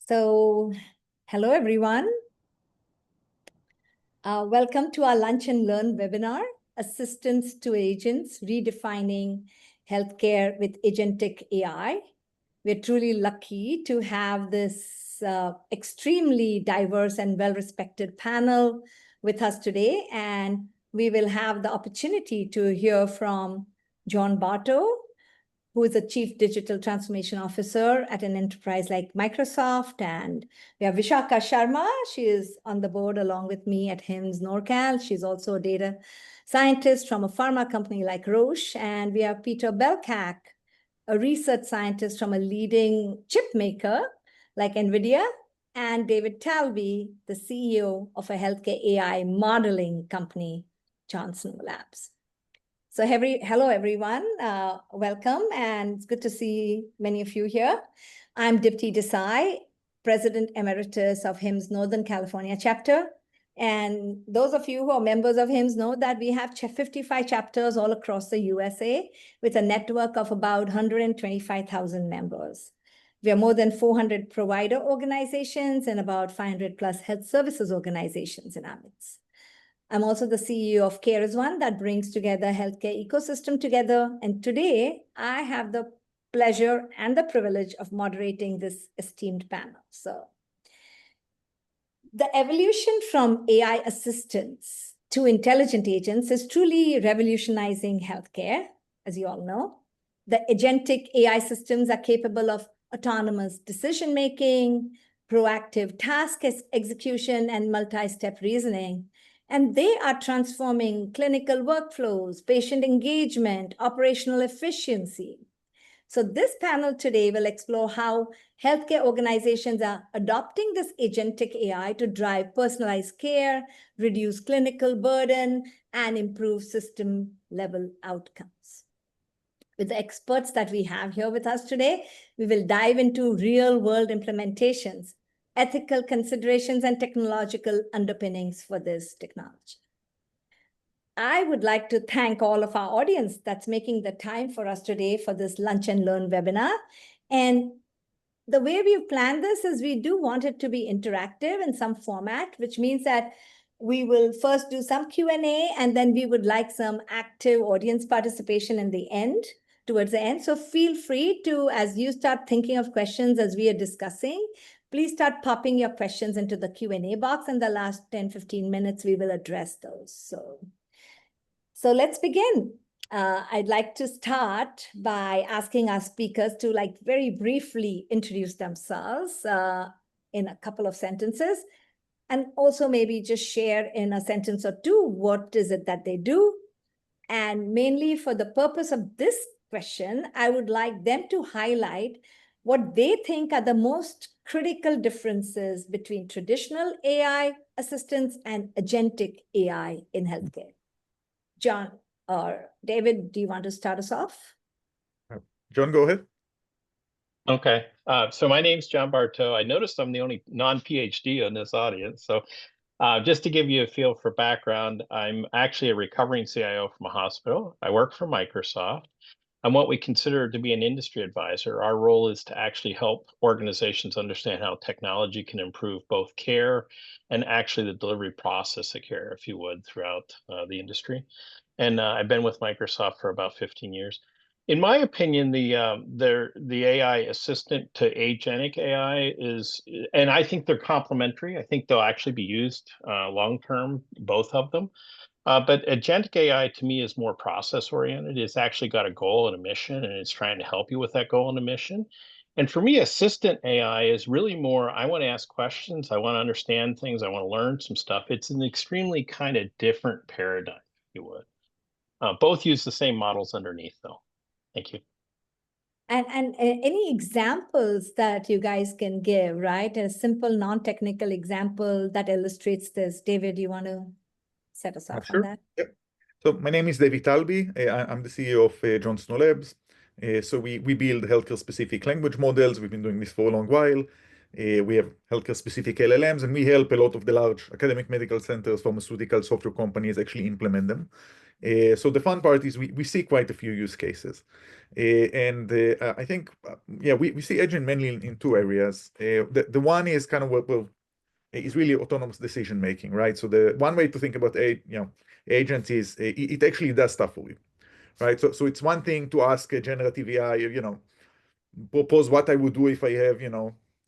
So, hello everyone. Welcome to our Lunch and Learn webinar, Assistance to Agents, Redefining Healthcare with Agentic AI. We're truly lucky to have this extremely diverse and well-respected panel with us today. And we will have the opportunity to hear from John Barto, who is a Chief Digital Transformation Officer at an enterprise like Microsoft. And we have Vishakha Sharma. She is on the board along with me at HIMSS NorCal. She's also a data scientist from a pharma company like Roche. And we have Peter Belcak, a research scientist from a leading chip maker like NVIDIA, and David Talby, the CEO of a healthcare AI modeling company, Johnson Labs. So hello, everyone. Welcome, and it's good to see many of you here. I'm Dipty Desai, President Emeritus of HIMSS Northern California chapter. And those of you who are members of HIMSS know that we have 55 chapters all across the USA with a network of about 125,000 members. We have more than 400 provider organizations and about 500 plus health services organizations in our midst. I'm also the CEO of CareAsOne that brings together healthcare ecosystem together. And today I have the pleasure and the privilege of moderating this esteemed panel. So the evolution from AI assistants to intelligent agents is truly revolutionizing healthcare, as you all know. The agentic AI systems are capable of autonomous decision-making, proactive task execution, and multi-step reasoning. And they are transforming clinical workflows, patient engagement, operational efficiency. So this panel today will explore how healthcare organizations are adopting this agentic AI to drive personalized care, reduce clinical burden, and improve system-level outcomes. With the experts that we have here with us today, we will dive into real-world implementations, ethical considerations, and technological underpinnings for this technology. I would like to thank all of our audience that's making the time for us today for this Lunch and Learn webinar. And the way we've planned this is we do want it to be interactive in some format, which means that we will first do some Q&A, and then we would like some active audience participation in the end, towards the end. So feel free to, as you start thinking of questions as we are discussing, please start popping your questions into the Q&A box. In the last 10-15 minutes, we will address those. So let's begin. I'd like to start by asking our speakers to very briefly introduce themselves in a couple of sentences, and also maybe just share in a sentence or two what is it that they do. And mainly for the purpose of this question, I would like them to highlight what they think are the most critical differences between traditional AI assistants and agentic AI in healthcare. John or David, do you want to start us off? John, go ahead. Okay. So my name's John Barto. I noticed I'm the only non-PhD in this audience. So just to give you a feel for background, I'm actually a recovering CIO from a hospital. I work for Microsoft. I'm what we consider to be an industry advisor. Our role is to actually help organizations understand how technology can improve both care and actually the delivery process of care, if you would, throughout the industry. And I've been with Microsoft for about 15 years. In my opinion, the AI assistant to agentic AI is, and I think they're complementary. I think they'll actually be used long-term, both of them. But agentic AI to me is more process oriented. It's actually got a goal and a mission, and it's trying to help you with that goal and a mission. And for me, assistant AI is really more, I want to ask questions. I want to understand things. I want to learn some stuff. It's an extremely kind of different paradigm, if you would. Both use the same models underneath, though. Thank you. And any examples that you guys can give, right? A simple non-technical example that illustrates this. David, you want to set us off on that? Yep. So my name is David Talby. I'm the CEO of Johnson Labs. So we build healthcare-specific language models. We've been doing this for a long while. We have healthcare-specific LLMs, and we help a lot of the large academic medical centers, pharmaceutical software companies actually implement them. So the fun part is we see quite a few use cases. I think, we see agent mainly in two areas. The one is kind of is really autonomous decision making, right? So the one way to think about agents is it actually does stuff for you, right? So it's one thing to ask a generative AI, propose what I would do if I have,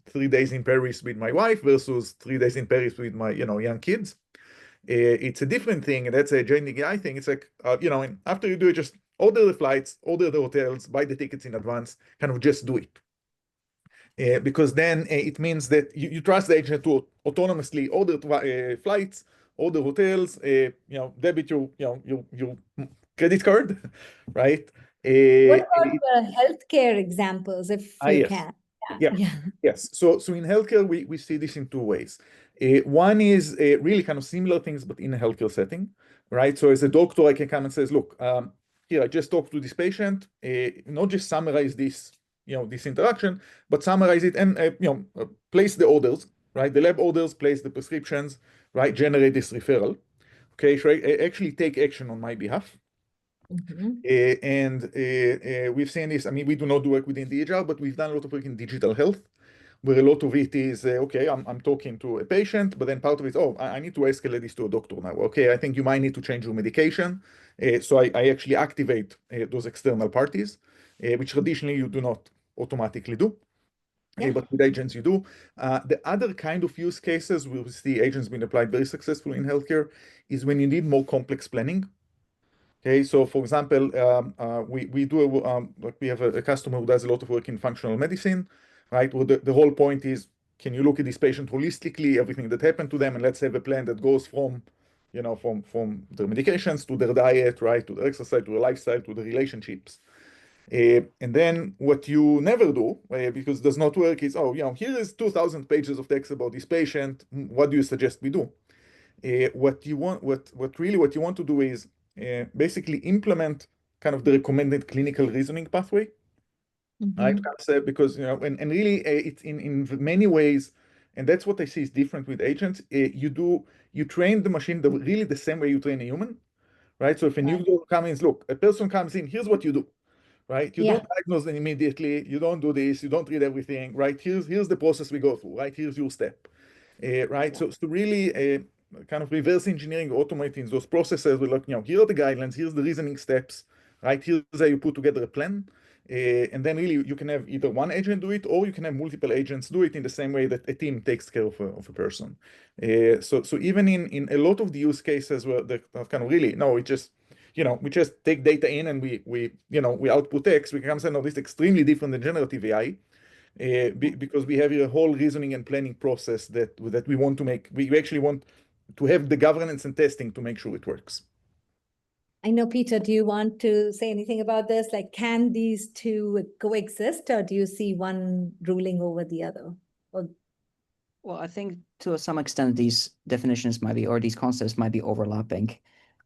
3 days in Paris with my wife versus 3 days in Paris with my, young kids. It's a different thing, and that's a Agentic AI thing. It's like, and after you do it, just order the flights, order the hotels, buy the tickets in advance, kind of just do it. Because then it means that you trust the agent to autonomously order flights, order hotels, debit your credit card, right? What about the healthcare examples, if you Yes. can? Yeah. Yes. So in healthcare, we see this in two ways. One is really kind of similar things, but in a healthcare setting, right? So as a doctor, I can come and says, look, here, I just talked to this patient, not just summarize this, this interaction, but summarize it and, place the orders, right? The lab orders, place the prescriptions, right? Generate this referral. Okay, so actually take action on my behalf. We've seen this. I mean, we do not do work within the HR, but we've done a lot of work in digital health, where a lot of it is, okay, I'm talking to a patient, but then part of it is, oh, I need to escalate this to a doctor now. Okay, I think you might need to change your medication. So I actually activate those external parties, which traditionally you do not automatically do. But with agents, you do. The other kind of use cases where we see agents being applied very successfully in healthcare is when you need more complex planning. Okay, so for example, we have a customer who does a lot of work in functional medicine, right? Well, the whole point is, can you look at this patient holistically, everything that happened to them, and let's have a plan that goes from, from their medications to their diet, right, to their exercise, to their lifestyle, to the relationships. And then what you never do, because it does not work, is, here is 2,000 pages of text about this patient. What do you suggest we do? What you want to do is basically implement kind of the recommended clinical reasoning pathway. Right? Because, and really it's in many ways, and that's what I see is different with agents. You train the machine really the same way you train a human, right? So if a new doctor comes in, look, a person comes in, here's what you do, right? You don't diagnose them immediately, you don't do this, you don't read everything, right? Here's the process we go through, right? Here's your step, right? So really kind of reverse engineering, automating those processes. We look, here are the guidelines, here's the reasoning steps, right? Here's how you put together a plan. And then really you can have either one agent do it, or you can have multiple agents do it in the same way that a team takes care of a person. So even in a lot of the use cases where they're kind of really, no, we just take data in and we output text, we can say, no, this is extremely different than generative AI. Because we have a whole reasoning and planning process that we want to make. We actually want to have the governance and testing to make sure it works. I know, Peter, do you want to say anything about this? Like, can these two coexist, or do you see one ruling over the other? Well, I think to some extent these definitions might be, or these concepts might be overlapping.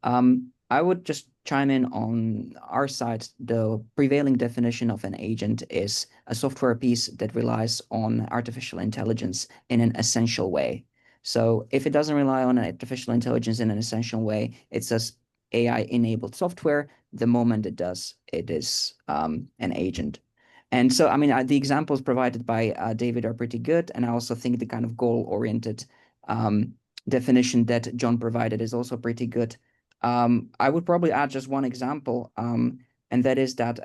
I would just chime in on our side. The prevailing definition of an agent is a software piece that relies on artificial intelligence in an essential way. So if it doesn't rely on artificial intelligence in an essential way, it's just AI-enabled software. The moment it does, it is an agent. And so, I mean, the examples provided by David are pretty good. And I also think the kind of goal-oriented definition that John provided is also pretty good. I would probably add just one example, and that is that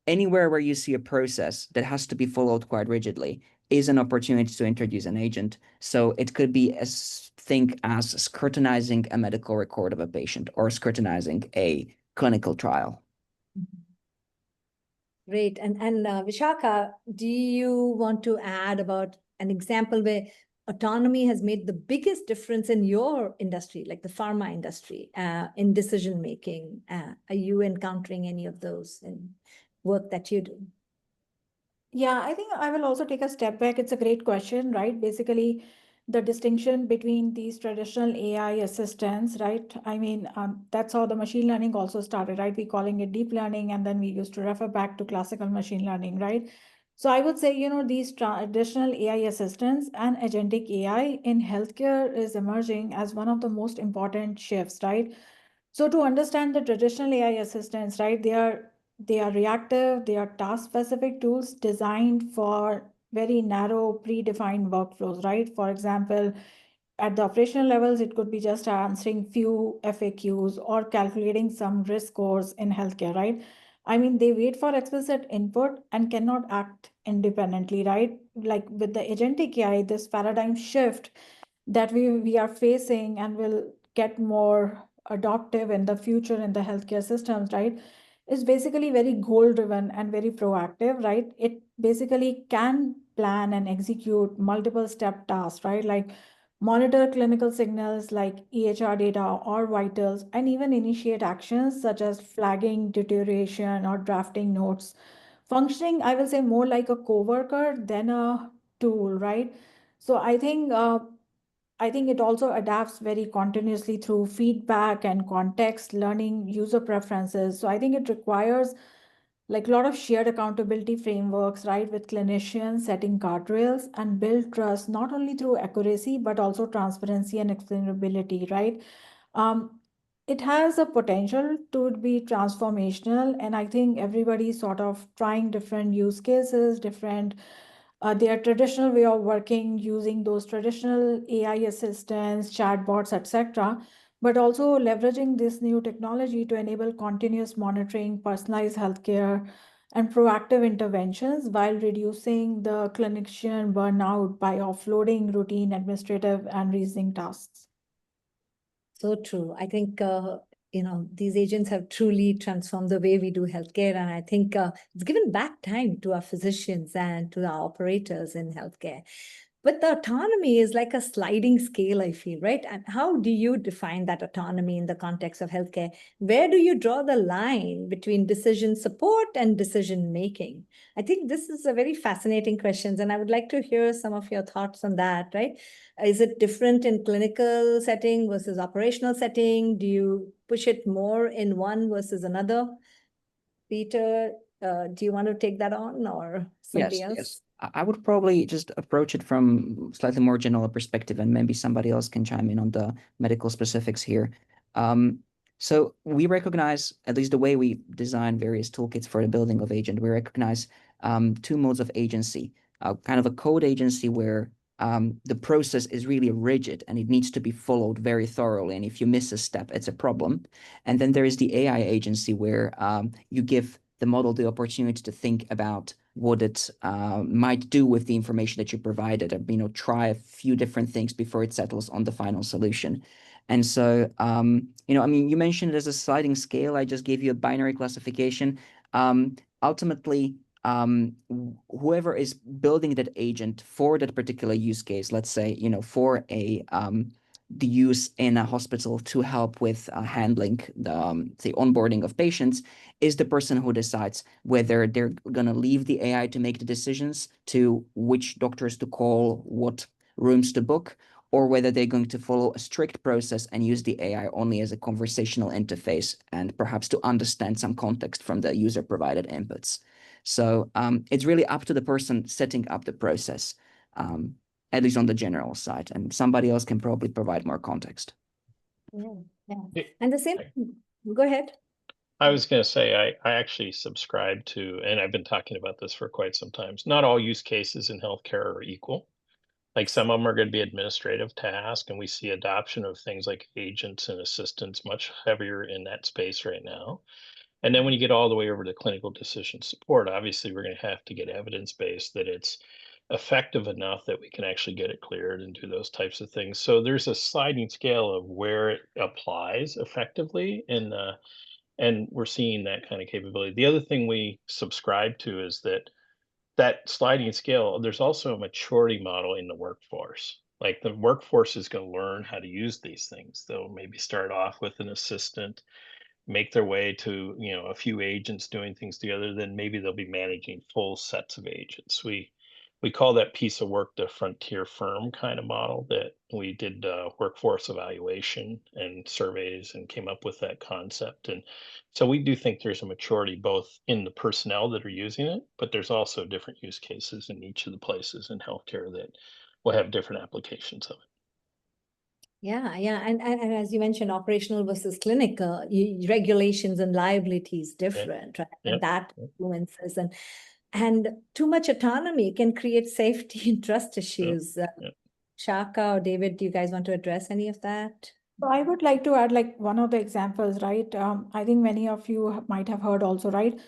anywhere where you see a process that has to be followed quite rigidly is an opportunity to introduce an agent. So it could be as scrutinizing a medical record of a patient or scrutinizing a clinical trial. Great. And Vishakha, do you want to add about an example where autonomy has made the biggest difference in your industry, like the pharma industry, in decision making? Are you encountering any of those in work that you do? Yeah, I think I will also take a step back. It's a great question, right? Basically, the distinction between these traditional AI assistants, right? I mean, that's how the machine learning also started, right? We calling it deep learning, and then we used to refer back to classical machine learning, right? So I would say, these traditional AI assistants and agentic AI in healthcare is emerging as one of the most important shifts, right? So to understand the traditional AI assistants, right, they are reactive, they are task-specific tools designed for very narrow, predefined workflows, right? For example, at the operational levels, it could be just answering few FAQs or calculating some risk scores in healthcare, right? I mean, they wait for explicit input and cannot act independently, right? Like with the agentic AI, this paradigm shift that we are facing and will get more adoptive in the future in the healthcare systems, right, is basically very goal-driven and very proactive, right? It basically can plan and execute multiple step tasks, right? Like monitor clinical signals like EHR data or vitals, and even initiate actions such as flagging deterioration or drafting notes. Functioning, I will say, more like a coworker than a tool, right? So I think it also adapts very continuously through feedback and context, learning user preferences. So I think it requires like a lot of shared accountability frameworks, right, with clinicians setting guardrails and build trust, not only through accuracy, but also transparency and explainability, right? Um, it has a potential to be transformational, and I think everybody's sort of trying different use cases, different their traditional way of working using those traditional AI assistants, chatbots, etc., but also leveraging this new technology to enable continuous monitoring, personalized healthcare, and proactive interventions while reducing the clinician burnout by offloading routine administrative and reasoning tasks. So true. I think, these agents have truly transformed the way we do healthcare. And I think it's given back time to our physicians and to our operators in healthcare. But the autonomy is like a sliding scale, I feel, right? And how do you define that autonomy in the context of healthcare? Where do you draw the line between decision support and decision making? I think this is a very fascinating question, and I would like to hear some of your thoughts on that, right? Is it different in clinical setting versus operational setting? Do you push it more in one versus another? Peter, do you want to take that on, or somebody else? Yes. I would probably just approach it from slightly more general perspective, and maybe somebody else can chime in on the medical specifics here. So we recognize, at least the way we design various toolkits for the building of agent, we recognize two modes of agency, kind of a code agency where the process is really rigid and it needs to be followed very thoroughly. And if you miss a step, it's a problem. And then there is the AI agency where you give the model the opportunity to think about what it might do with the information that you provided, and try a few different things before it settles on the final solution. And so, you mentioned it as a sliding scale. I just gave you a binary classification. Ultimately, whoever is building that agent for that particular use case, let's say, for the use in a hospital to help with handling the onboarding of patients, is the person who decides whether they're going to leave the AI to make the decisions to which doctors to call, what rooms to book, or whether they're going to follow a strict process and use the AI only as a conversational interface and perhaps to understand some context from the user-provided inputs. So it's really up to the person setting up the process, at least on the general side, and somebody else can probably provide more context. Yeah. And the same, go ahead. I was going to say, I actually subscribe to, and I've been talking about this for quite some time. Not all use cases in healthcare are equal. Like some of them are going to be administrative tasks, and we see adoption of things like agents and assistants much heavier in that space right now. And then when you get all the way over to clinical decision support, obviously we're going to have to get evidence-based that it's effective enough that we can actually get it cleared and do those types of things. So there's a sliding scale of where it applies effectively, and we're seeing that kind of capability. The other thing we subscribe to is that sliding scale, there's also a maturity model in the workforce. Like the workforce is going to learn how to use these things. They'll maybe start off with an assistant, make their way to a few agents doing things together. Then maybe they'll be managing full sets of agents. We call that piece of work the frontier firm kind of model, that we did workforce evaluation and surveys and came up with that concept. And so we do think there's a maturity both in the personnel that are using it, but there's also different use cases in each of the places in healthcare that will have different applications of it. Yeah, and as you mentioned, operational versus clinical, regulations and liability is different, right? And that influences, and too much autonomy can create safety and trust issues. Vishakha or David, do you guys want to address any of that? So I would like to add like one of the examples, right? I think many of you might have heard also, right?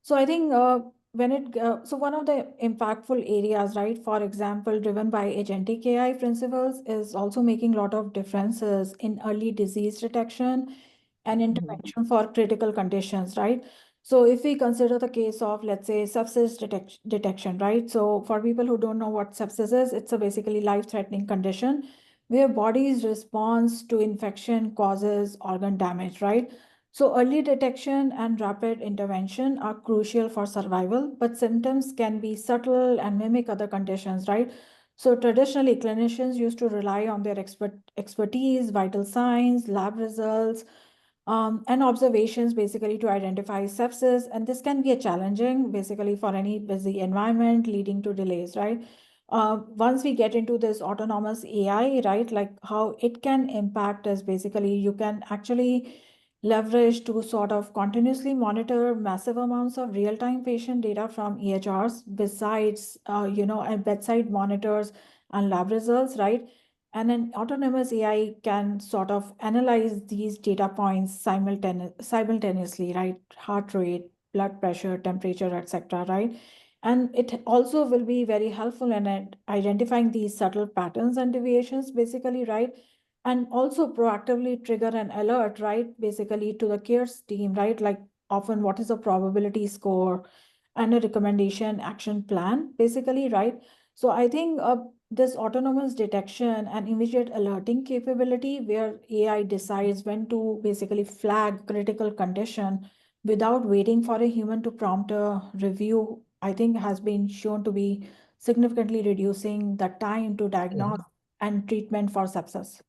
So I think so one of the impactful areas, right, for example, driven by agentic AI principles is also making a lot of differences in early disease detection and intervention for critical conditions, right? So if we consider the case of, let's say, sepsis detection, right? So for people who don't know what sepsis is, it's a basically life-threatening condition where body's response to infection causes organ damage, right? So early detection and rapid intervention are crucial for survival, but symptoms can be subtle and mimic other conditions, right? So traditionally, clinicians used to rely on their expertise, vital signs, lab results, and observations basically to identify sepsis. And this can be a challenging basically for any busy environment leading to delays, right? Once we get into this autonomous AI, right, like how it can impact is basically you can actually leverage to sort of continuously monitor massive amounts of real-time patient data from EHRs besides, and bedside monitors and lab results, right? And an autonomous AI can sort of analyze these data points simultaneously, right? Heart rate, blood pressure, temperature, etc., right? And it also will be very helpful in identifying these subtle patterns and deviations, basically, right? And also proactively trigger an alert, right? Basically to the cares team, right? Like often what is the probability score and a recommendation action plan, basically, right? So I think this autonomous detection and immediate alerting capability where AI decides when to basically flag critical condition without waiting for a human to prompt a review, I think has been shown to be significantly reducing the time to diagnose and treatment for sepsis.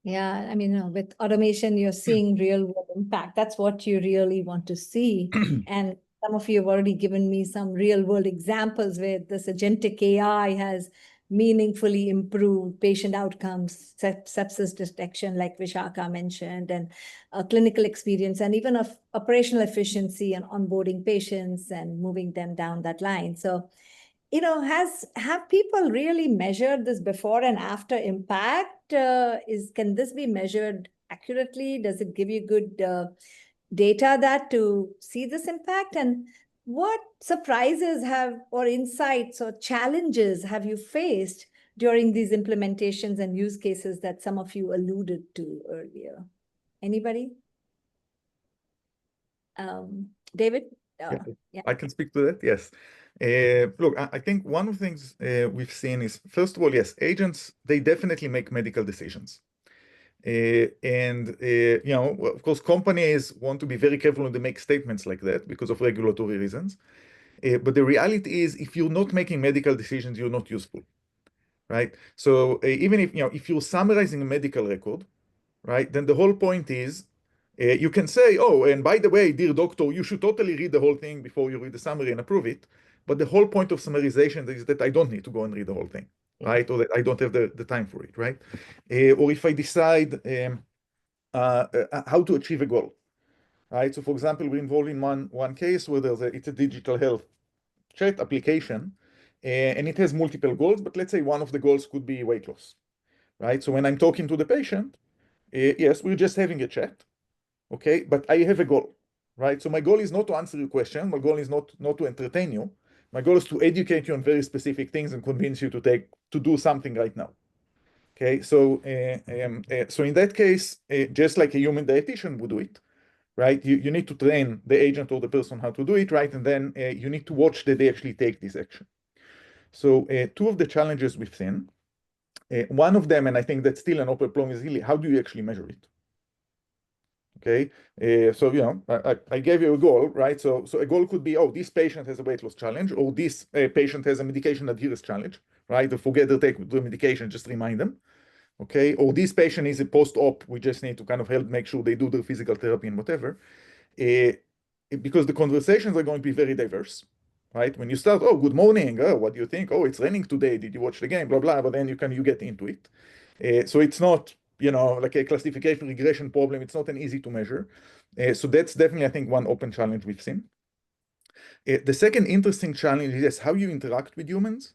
Yeah, I mean, with automation, you're seeing real world impact. That's what you really want to see. And some of you have already given me some real world examples where this agentic AI has meaningfully improved patient outcomes, sepsis detection, like Vishakha mentioned, and clinical experience, and even of operational efficiency and onboarding patients and moving them down that line. So, have people really measured this before and after impact? Can this be measured accurately? Does it give you good data to see this impact? And what surprises or insights or challenges have you faced during these implementations and use cases that some of you alluded to earlier? Anybody? David? Yeah. I can speak to that, yes. Look, I think one of the things we've seen is, first of all, yes, agents, they definitely make medical decisions. Of course, companies want to be very careful when they make statements like that because of regulatory reasons. But the reality is, if you're not making medical decisions, you're not useful, right? So even if you're summarizing a medical record, right, then the whole point is, you can say, oh, and by the way, dear doctor, you should totally read the whole thing before you read the summary and approve it. But the whole point of summarization is that I don't need to go and read the whole thing, right? Or that I don't have the time for it, right? Or if I decide how to achieve a goal, right? So for example, we're involved in one case where it's a digital health chat application, and it has multiple goals, but let's say one of the goals could be weight loss, right? So when I'm talking to the patient, yes, we're just having a chat, okay? But I have a goal, right? So my goal is not to answer your question. My goal is not to entertain you. My goal is to educate you on very specific things and convince you to do something right now. Okay, so in that case, just like a human dietitian would do it, right? You need to train the agent or the person how to do it, right? And then you need to watch that they actually take this action. So two of the challenges we've seen, one of them, and I think that's still an open problem, is really how do you actually measure it? Okay, so I gave you a goal, right? So a goal could be, oh, this patient has a weight loss challenge, or this patient has a medication adherence challenge, right? They forget to take the medication, just remind them. Okay, or this patient is a post-op, we just need to kind of help make sure they do their physical therapy and whatever. Because the conversations are going to be very diverse, right? When you start, oh, good morning, oh, what do you think? Oh, it's raining today, did you watch the game, blah, blah, but then you get into it. So it's not, like a classification regression problem. It's not an easy to measure. So that's definitely, I think, one open challenge we've seen. The second interesting challenge is how you interact with humans,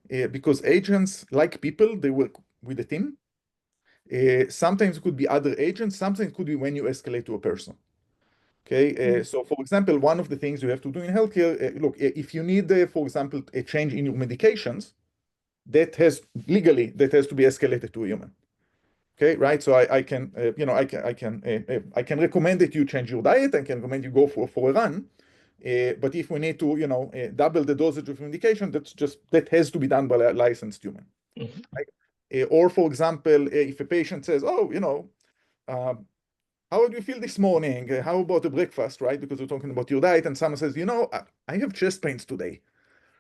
because agents, like people, they work with a team. Sometimes it could be other agents, sometimes it could be when you escalate to a person. Okay, so for example, one of the things you have to do in healthcare, look, if you need, for example, a change in your medications, that has to be escalated to a human. Okay, right? So I can recommend that you change your diet. I can recommend you go for a run. But if we need to, double the dosage of medication, that has to be done by a licensed human. Mhm. Right? Or for example, if a patient says, "Oh, how do you feel this morning? How about the breakfast?" Right? Because we're talking about your diet, and someone says, "I have chest pains today."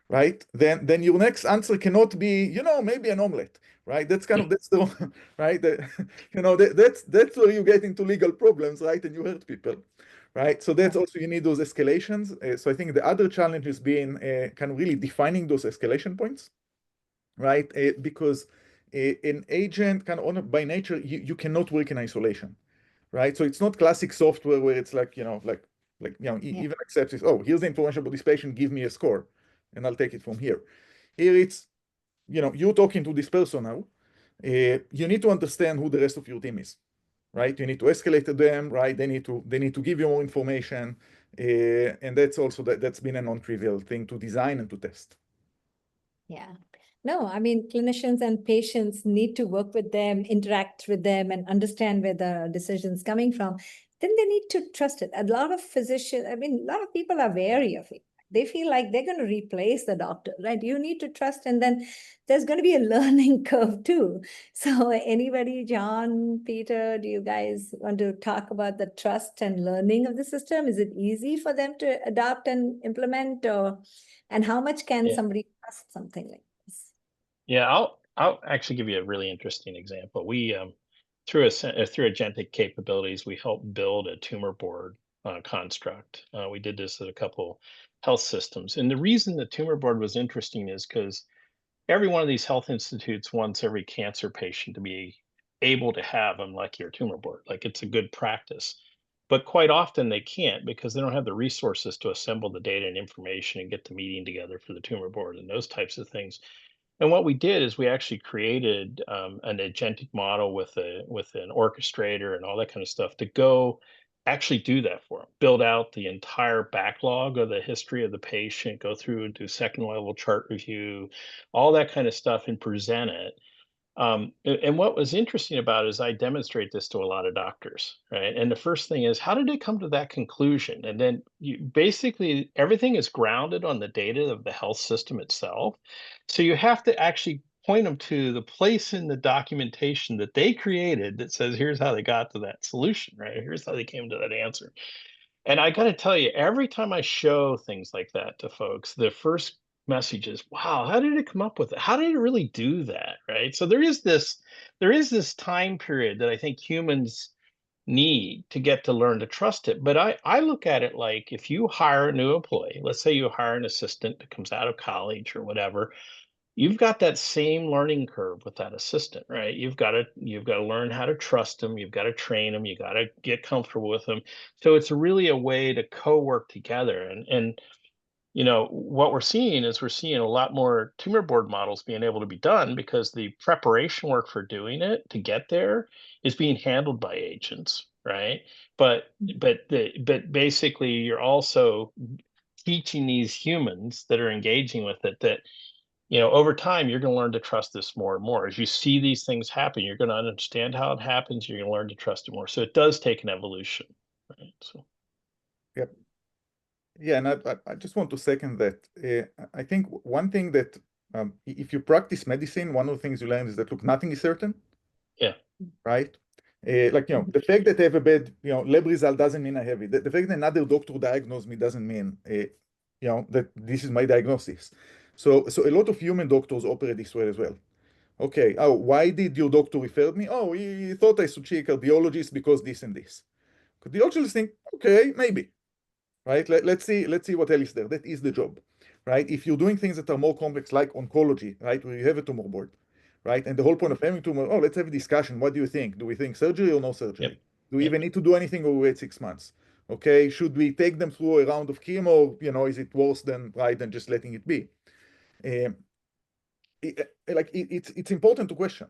Right? Then your next answer cannot be, maybe an omelet. Right? That's the right. That's where you get into legal problems, right? And you hurt people. Right. So that's also, you need those escalations. So I think the other challenge is being kind of really defining those escalation points, right? Because an agent by nature, you cannot work in isolation, right? So it's not classic software where it's like, even accepts it. Oh, here's the information about this patient, give me a score, and I'll take it from here. Here it's, you're talking to this person now. You need to understand who the rest of your team is. Right, you need to escalate to them. Right, they need to give you more information, and that's been a non-trivial thing to design and to test. Yeah. No, I mean, clinicians and patients need to work with them, interact with them, and understand where the decision's coming from. Then they need to trust it. A lot of physicians, a lot of people are wary of it. They feel like they're going to replace the doctor, right? You need to trust, and then there's going to be a learning curve too. So anybody, John, Peter, do you guys want to talk about the trust and learning of the system? Is it easy for them to adopt and implement, and how much can somebody trust something like this? Yeah, I'll actually give you a really interesting example. We through Agentic capabilities, we helped build a tumor board construct. We did this at a couple health systems, and the reason the tumor board was interesting is because every one of these health institutes wants every cancer patient to be able to have a molecular tumor board. Like, it's a good practice. But quite often they can't because they don't have the resources to assemble the data and information and get the meeting together for the tumor board and those types of things. And what we did is we actually created an agentic model with an orchestrator and all that kind of stuff to go actually do that for them. Build out the entire backlog of the history of the patient, go through and do second level chart review, all that kind of stuff, and present it. And what was interesting about it is I demonstrate this to a lot of doctors, right? And the first thing is, how did they come to that conclusion? And then basically everything is grounded on the data of the health system itself. So you have to actually point them to the place in the documentation that they created that says, here's how they got to that solution, right? Here's how they came to that answer. And I got to tell you, every time I show things like that to folks, the first message is, wow, how did it come up with it? How did it really do that? Right. So there is this time period that I think humans need to get to learn to trust it. But I look at it like, if you hire a new employee, let's say you hire an assistant that comes out of college or whatever, you've got that same learning curve with that assistant, right? You've got to learn how to trust them. You've got to train them. You got to get comfortable with them. So it's really a way to co-work together. And what we're seeing is a lot more tumor board models being able to be done because the preparation work for doing it to get there is being handled by agents, right? But basically you're also teaching these humans that are engaging with it that over time, you're going to learn to trust this more and more. As you see these things happen, you're going to understand how it happens. You're going to learn to trust it more. So it does take an evolution, right? So, yep. Yeah, and I just want to second that. I think one thing that if you practice medicine, one of the things you learn is that, look, nothing is certain. Yeah. Right. The fact that I have a bad, lab result doesn't mean I have it. The fact that another doctor diagnosed me doesn't mean, that this is my diagnosis. So a lot of human doctors operate this way as well. Okay. Oh, why did your doctor refer me? Oh, he thought I should see a cardiologist because this and this. Cardiologists think, okay, maybe. Right? Let's see what else is there. That is the job. Right? If you're doing things that are more complex, like oncology, right, where you have a tumor board, right? And the whole point of having two models, oh, let's have a discussion. What do you think? Do we think surgery or no surgery? Yep. Do we Yep. even need to do anything, or we wait 6 months? Okay, should we take them through a round of chemo? You know, is it worse than just letting it be? It's important to question,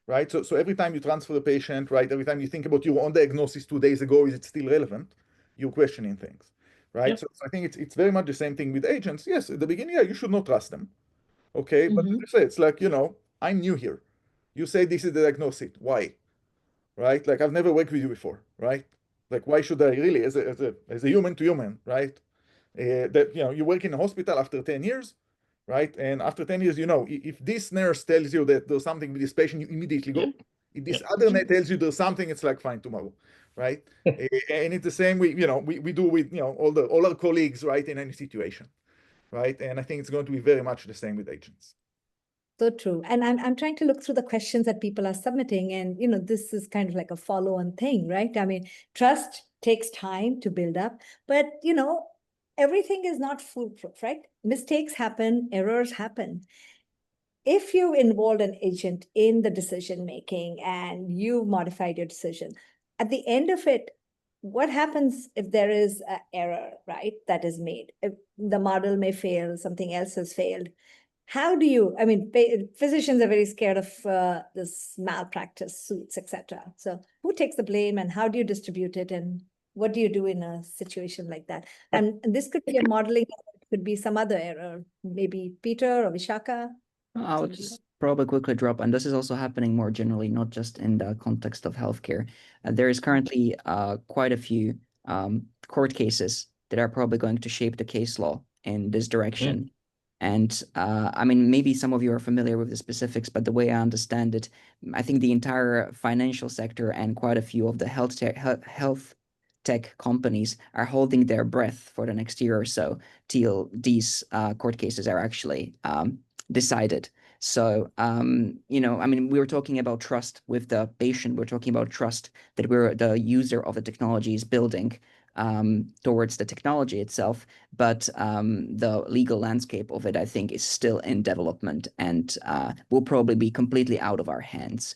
right? So every time you transfer a patient, right, every time you think about your own diagnosis 2 days ago, is it still relevant? You're questioning things, right? Yep. So I think it's very much the same thing with agents. Yes, at the beginning, yeah, you should not trust them, okay? But as you say, it's like, you know, I'm new here. You say this is the diagnosis. Why? Right? Like, I've never worked with you before, right? Like, why should I really, as a human to human, right? That, you know, you work in a hospital after 10 years, right? And after 10 years, you know, if this nurse tells you that there's something with this patient, you immediately go. Yep. If this Yep. other nurse tells you there's something, it's like, fine, tomorrow, right? And it's the same, we do with, you know, all our colleagues, right, in any situation, right? And I think it's going to be very much the same with agents. So true. And I'm trying to look through the questions that people are submitting. And, you know, this is kind of like a follow-on thing, right? I mean, trust takes time to build up, but, you know, everything is not foolproof, right? Mistakes happen, errors happen. If you involved an agent in the decision-making and you modified your decision, at the end of it, what happens if there is an error, right, that is made? If the model may fail, something else has failed. How do you, I mean, physicians are very scared of this malpractice suits, etc. So who takes the blame and how do you distribute it? And what do you do in a situation like that? And this could be a modeling, it could be some other error, maybe Peter or Vishakha. I would just probably quickly drop, and this is also happening more generally, not just in the context of healthcare. There is currently quite a few court cases that are probably going to shape the case law in this direction. And I mean, maybe some of you are familiar with the specifics, but the way I understand it, I think the entire financial sector and quite a few of the health tech companies are holding their breath for the next year or so till these court cases are actually decided. So, you know, I mean, we were talking about trust with the patient. We're talking about trust that the user of the technology is building towards the technology itself. But the legal landscape of it, I think, is still in development and will probably be completely out of our hands.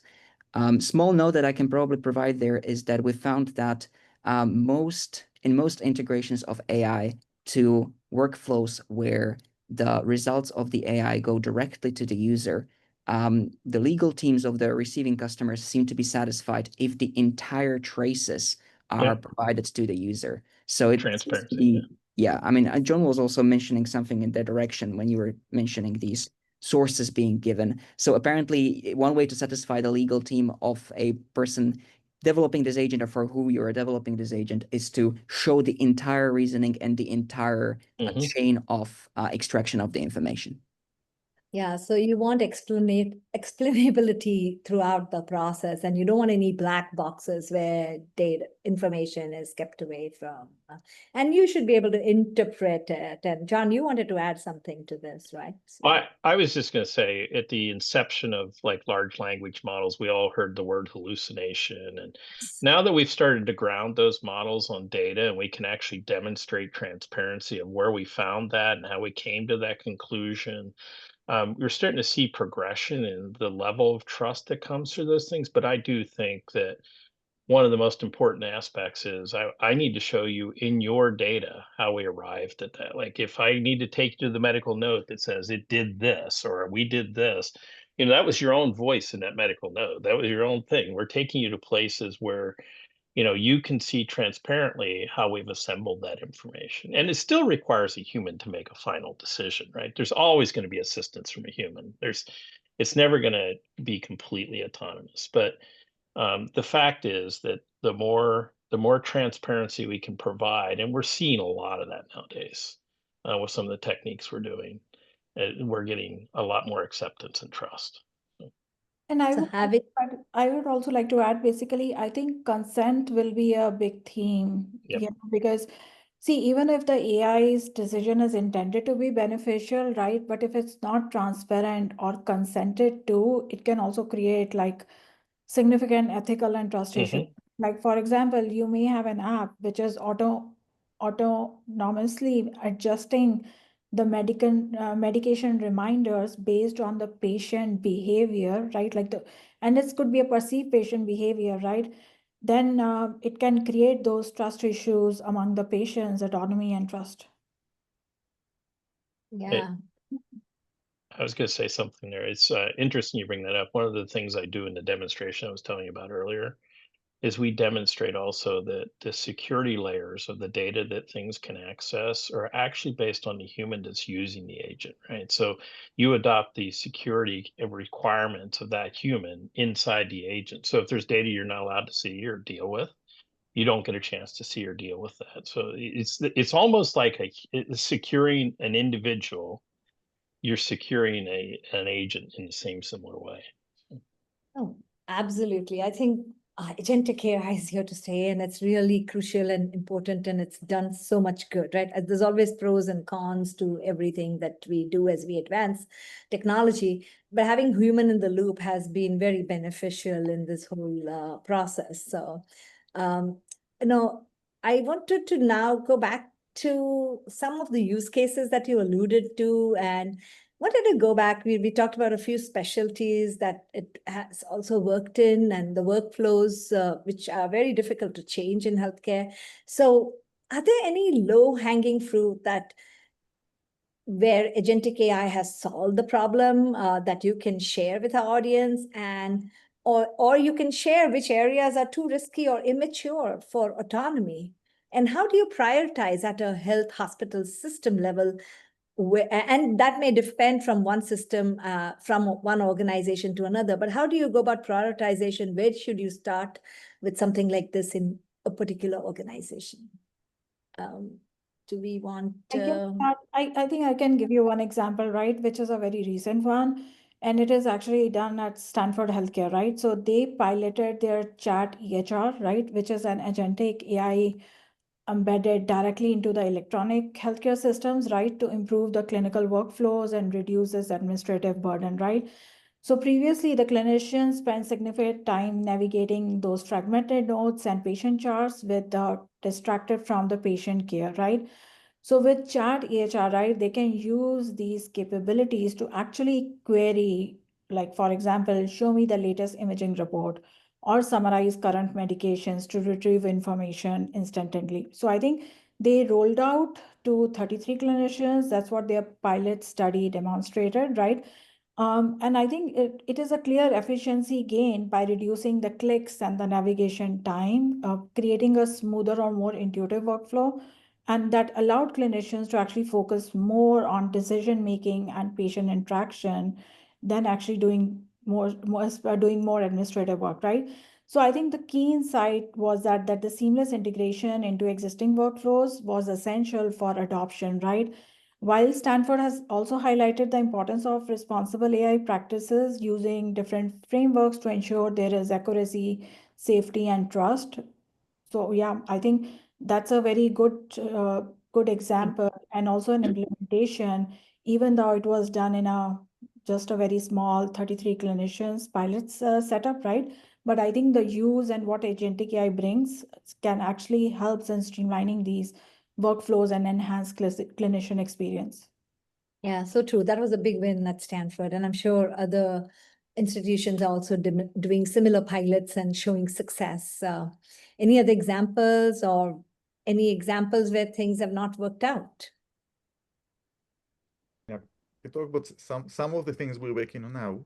Small note that I can probably provide there is that we found that in most integrations of AI to workflows where the results of the AI go directly to the user, the legal teams of the receiving customers seem to be satisfied if the entire traces are provided to the user. So it Transparency. Yeah, I mean, John was also mentioning something in that direction when you were mentioning these sources being given. So apparently one way to satisfy the legal team of a person developing this agent or for who you are developing this agent is to show the entire reasoning and the entire chain of extraction of the information. Yeah, so you want explainability throughout the process, and you don't want any black boxes where data information is kept away from. And you should be able to interpret it. And John, you wanted to add something to this, right? So, I was just going to say, at the inception of like large language models, we all heard the word hallucination. And now that we've started to ground those models on data and we can actually demonstrate transparency of where we found that and how we came to that conclusion, we're starting to see progression in the level of trust that comes through those things. But I do think that one of the most important aspects is I need to show you in your data how we arrived at that. Like if I need to take you to the medical note that says it did this or we did this, you know, that was your own voice in that medical note. That was your own thing. We're taking you to places where, you know, you can see transparently how we've assembled that information. And it still requires a human to make a final decision, right? There's always going to be assistance from a human. It's never going to be completely autonomous. But the fact is that the more transparency we can provide, and we're seeing a lot of that nowadays with some of the techniques we're doing, we're getting a lot more acceptance and trust. And So I would also like to add, basically, I think consent will be a big theme. Yep. Yeah, because see, even if the AI's decision is intended to be beneficial, right? But if it's not transparent or consented to, it can also create like significant ethical and trust issues. Like, for example, you may have an app which is autonomously adjusting the medication reminders based on the patient behavior, right? And this could be a perceived patient behavior, right? Then it can create those trust issues among the patients, autonomy and trust. Yeah. I was going to say something there. It's interesting you bring that up. One of the things I do in the demonstration I was telling you about earlier is we demonstrate also that the security layers of the data that things can access are actually based on the human that's using the agent, right? So you adopt the security requirements of that human inside the agent. So if there's data you're not allowed to see or deal with, you don't get a chance to see or deal with that. So it's almost like securing an individual. You're securing an agent in the same similar way. Oh, absolutely. I think agentic AI is here to stay, and it's really crucial and important, and it's done so much good, right? There's always pros and cons to everything that we do as we advance technology, but having human in the loop has been very beneficial in this whole process. So, you know, I wanted to now go back to some of the use cases that you alluded to, and wanted to go back. We talked about a few specialties that it has also worked in, and the workflows, which are very difficult to change in healthcare. So are there any low-hanging fruit that where agentic AI has solved the problem that you can share with our audience, and or you can share which areas are too risky or immature for autonomy? And how do you prioritize at a health hospital system level, and that may depend from one system, from one organization to another, but how do you go about prioritization? Where should you start with something like this in a particular organization? Do we want I think I can give you one example, right, which is a very recent one, and it is actually done at Stanford Healthcare, right? So they piloted their chat EHR, right, which is an agentic AI embedded directly into the electronic healthcare systems, right, to improve the clinical workflows and reduce this administrative burden, right? So previously, the clinicians spent significant time navigating those fragmented notes and patient charts with distracted from the patient care, right? So with chat EHR, right, they can use these capabilities to actually query, like, for example, show me the latest imaging report or summarize current medications to retrieve information instantly. So I think they rolled out to 33 clinicians. That's what their pilot study demonstrated, right? And I think it is a clear efficiency gain by reducing the clicks and the navigation time, creating a smoother or more intuitive workflow. And that allowed clinicians to actually focus more on decision making and patient interaction than actually doing more administrative work, right? So I think the key insight was that the seamless integration into existing workflows was essential for adoption, right? While Stanford has also highlighted the importance of responsible AI practices using different frameworks to ensure there is accuracy, safety, and trust. So yeah, I think that's a very good example, and also an implementation, even though it was done in just a very small 33 clinicians pilots setup, right? But I think the use and what agentic AI brings can actually helps in streamlining these workflows and enhance clinician experience. Yeah, so true. That was a big win at Stanford, and I'm sure other institutions are also doing similar pilots and showing success. Any other examples, or any examples where things have not worked out? Yeah, we talk about some of the things we're working on now.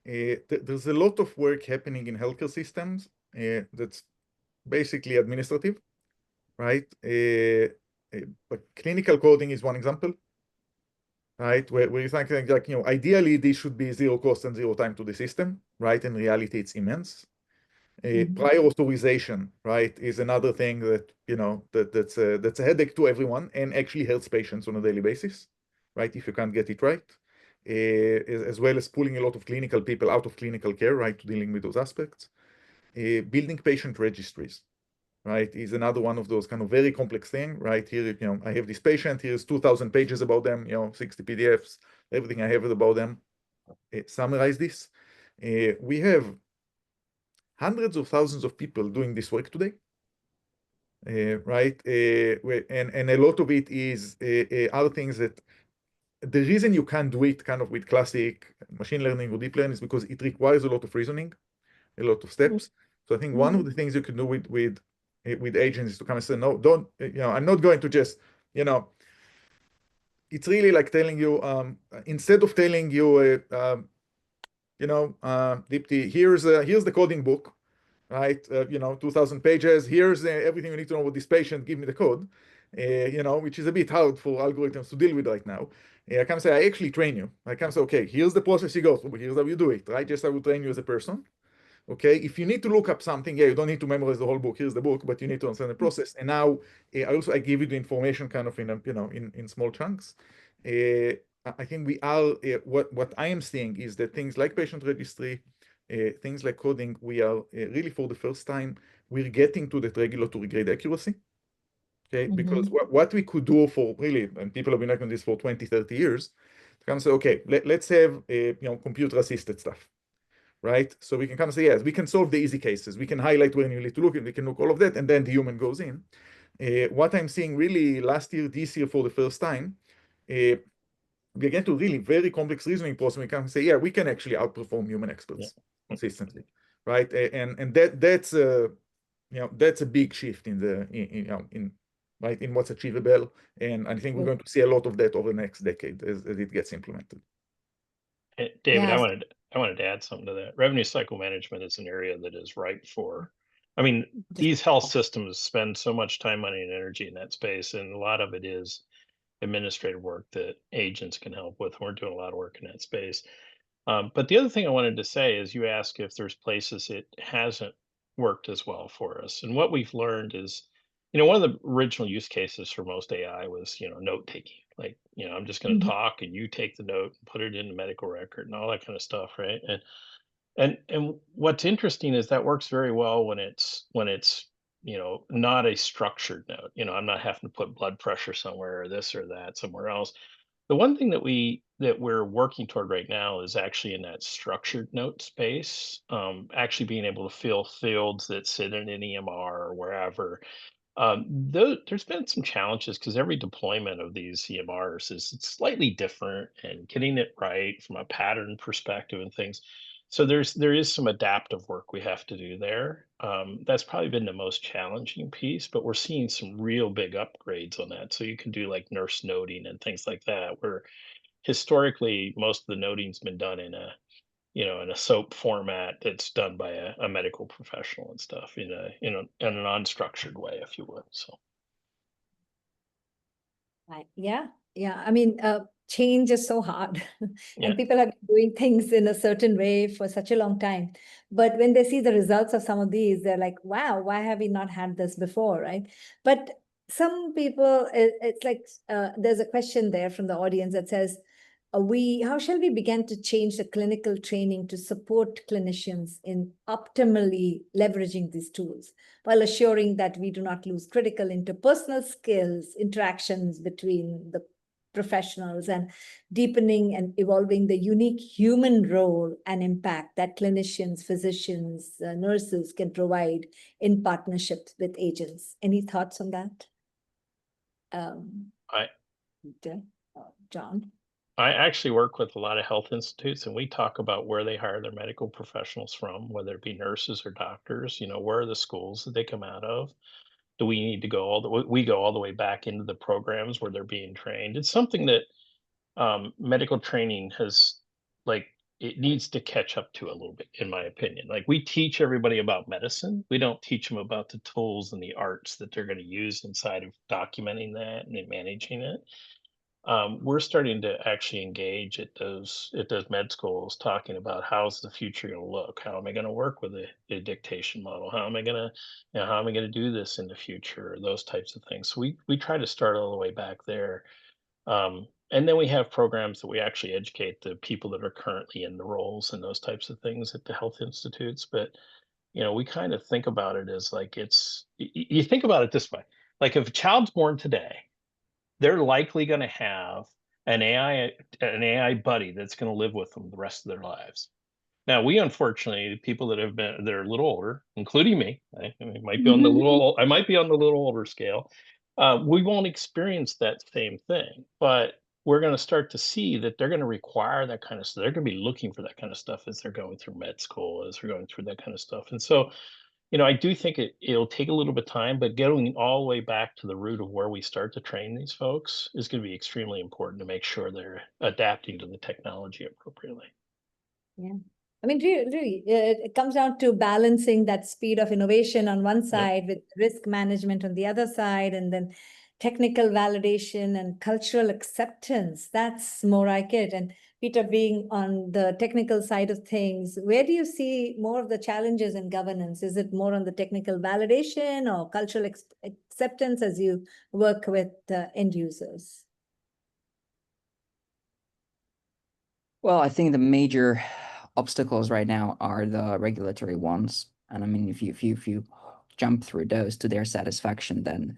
There's a lot of work happening in healthcare systems that's basically administrative, right? But clinical coding is one example, right? Where you think like, ideally this should be zero cost and zero time to the system, right? In reality, it's immense. Prior authorization, right, is another thing that, that's a headache to everyone and actually hurts patients on a daily basis, right? If you can't get it right, as well as pulling a lot of clinical people out of clinical care, right, to dealing with those aspects. Building patient registries, right, is another one of those kind of very complex thing, right? Here, I have this patient, here's 2,000 pages about them, 60 PDFs, everything I have about them. Summarize this. We have hundreds of thousands of people doing this work today, right? And a lot of it is other things that the reason you can't do it kind of with classic machine learning or deep learning is because it requires a lot of reasoning, a lot of steps. So I think one of the things you can do with agents is to come and say, no, don't, I'm not going to just, it's really like telling you, instead of telling you, Dipty, here's the coding book, right? 2,000 pages. Here's everything you need to know about this patient. Give me the code, which is a bit hard for algorithms to deal with right now. I can say, I actually train you. I can say, okay, here's the process you go through. Here's how you do it, right? Just I will train you as a person. Okay, if you need to look up something, you don't need to memorize the whole book. Here's the book, but you need to understand the process. And now, I give you the information kind of in small chunks. I think we are what I am seeing is that things like patient registry, things like coding, we are really for the first time we're getting to that regulatory grade accuracy. Okay, because what we could do for really, and people have been working on this for 20, 30 years, to come say, okay, let's have computer assisted stuff. Right? So we can come and say, yes, we can solve the easy cases. We can highlight where you need to look, and we can look all of that, and then the human goes in. What I'm seeing really last year, this year for the first time, we get to really very complex reasoning process. We can say, yeah, we can actually outperform human experts consistently, right? And that's a big shift in what's achievable. And I think we're going to see a lot of that over the next decade as it gets implemented. David, Yes. I wanted to add something to that. Revenue cycle management is an area that is ripe for, these health systems spend so much time, money, and energy in that space, and a lot of it is administrative work that agents can help with. We're doing a lot of work in that space. But the other thing I wanted to say is you ask if there's places it hasn't worked as well for us. And what we've learned is, one of the original use cases for most AI was, note taking. Like, I'm just going to talk and you take the note and put it in the medical record and all that kind of stuff, right? And what's interesting is that works very well when it's not a structured note. I'm not having to put blood pressure somewhere or this or that somewhere else. The one thing that we're working toward right now is actually in that structured note space, actually being able to fill fields that sit in an EMR or wherever. There's been some challenges because every deployment of these EMRs is slightly different, and getting it right from a pattern perspective and things. So there is some adaptive work we have to do there. That's probably been the most challenging piece, but we're seeing some real big upgrades on that. So you can do like nurse noting and things like that, where historically most of the noting's been done in a SOAP format that's done by a medical professional and stuff in an unstructured way, if you would. So yeah. Change is so hard, Yeah. and people have been doing things in a certain way for such a long time. But when they see the results of some of these, they're like, wow, why have we not had this before, right? But some people, it's like, there's a question there from the audience that says, how shall we begin to change the clinical training to support clinicians in optimally leveraging these tools while assuring that we do not lose critical interpersonal skills, interactions between the professionals, and deepening and evolving the unique human role and impact that clinicians, physicians, nurses can provide in partnership with agents? Any thoughts on that? John? I actually work with a lot of health institutes, and we talk about where they hire their medical professionals from, whether it be nurses or doctors. Where are the schools that they come out of? Do we need to go we go all the way back into the programs where they're being trained? It's something that medical training has, it needs to catch up to a little bit, in my opinion. Like, we teach everybody about medicine. We don't teach them about the tools and the arts that they're going to use inside of documenting that and managing it. We're starting to actually engage at those med schools, talking about how's the future going to look? How am I going to work with a dictation model? How am I going to do this in the future? Those types of things. So we try to start all the way back there. And then we have programs that we actually educate the people that are currently in the roles and those types of things at the health institutes. But, we kind of think about it as like, you think about it this way. Like, if a child's born today, they're likely going to have an AI buddy that's going to live with them the rest of their lives. Now, we, unfortunately, people that are a little older, including me, I might be on the little older scale. We won't experience that same thing. But we're going to start to see that they're going to require that kind of stuff. They're going to be looking for that kind of stuff as they're going through med school, as they're going through that kind of stuff. And so, I do think it'll take a little bit of time, but getting all the way back to the root of where we start to train these folks is going to be extremely important to make sure they're adapting to the technology appropriately. Yeah. I mean, really, it comes down to balancing that speed of innovation on one side with risk management on the other side, and then technical validation and cultural acceptance. That's more like it. And Peter, being on the technical side of things, where do you see more of the challenges in governance? Is it more on the technical validation or cultural acceptance as you work with end users? Well, I think the major obstacles right now are the regulatory ones. And I mean, if you jump through those to their satisfaction, then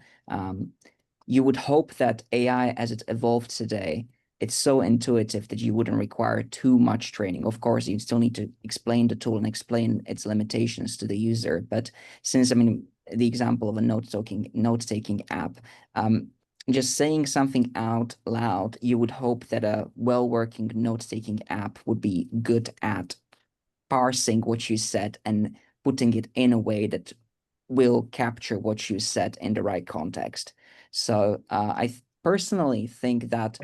you would hope that AI, as it evolved today, it's so intuitive that you wouldn't require too much training. Of course, you still need to explain the tool and explain its limitations to the user. But since, I mean, the example of a note-taking app, just saying something out loud, you would hope that a well-working note-taking app would be good at parsing what you said and putting it in a way that will capture what you said in the right context. So I personally think that,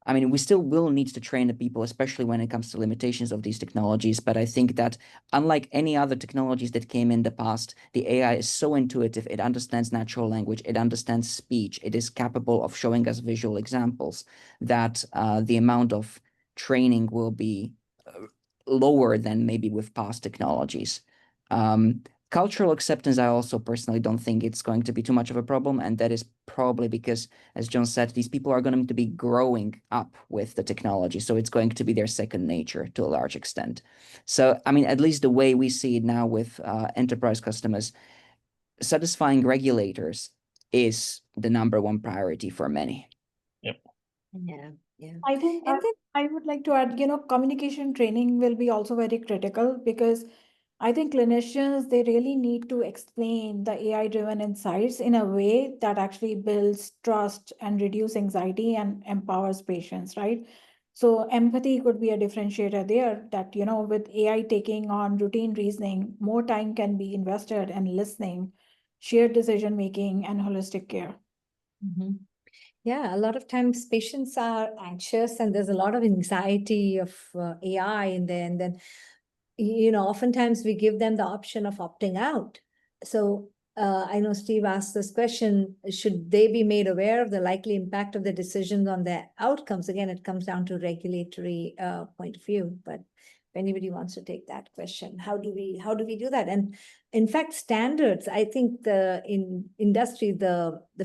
I mean, we still will need to train the people, especially when it comes to limitations of these technologies. But I think that unlike any other technologies that came in the past, the AI is so intuitive. It understands natural language. It understands speech. It is capable of showing us visual examples, that the amount of training will be lower than maybe with past technologies. Cultural acceptance, I also personally don't think it's going to be too much of a problem. And that is probably because, as John said, these people are going to be growing up with the technology. So it's going to be their second nature to a large extent. So, I mean, at least the way we see it now with enterprise customers, satisfying regulators is the #1 priority for many. Yep. Yeah. Yeah. I think I would like to add, communication training will be also very critical, because I think clinicians, they really need to explain the AI-driven insights in a way that actually builds trust and reduce anxiety and empowers patients, right? So empathy could be a differentiator there, that, with AI taking on routine reasoning, more time can be invested in listening, shared decision-making, and holistic care. Mm-hmm. Yeah, a lot of times patients are anxious and there's a lot of anxiety of AI in there. And then, oftentimes we give them the option of opting out. So I know Steve asked this question, should they be made aware of the likely impact of the decisions on their outcomes? Again, it comes down to regulatory point of view, but if anybody wants to take that question, how do we do that? And in fact, standards, I think the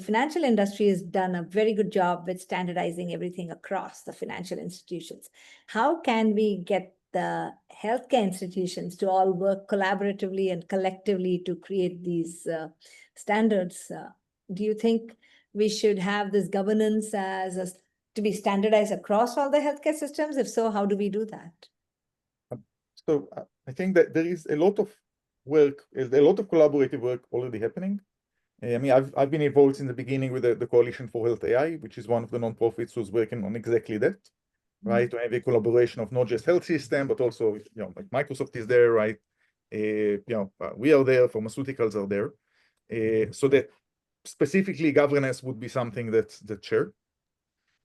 financial industry has done a very good job with standardizing everything across the financial institutions. How can we get the healthcare institutions to all work collaboratively and collectively to create these standards? Do you think we should have this governance to be standardized across all the healthcare systems? If so, how do we do that? So I think that there is a lot of work, a lot of collaborative work already happening. I mean, I've been involved in the beginning with the Coalition for Health AI, which is one of the nonprofits who's working on exactly that, right? To have a collaboration of not just health system, but also, like Microsoft is there, right? We are there, pharmaceuticals are there. So that specifically governance would be something that's shared.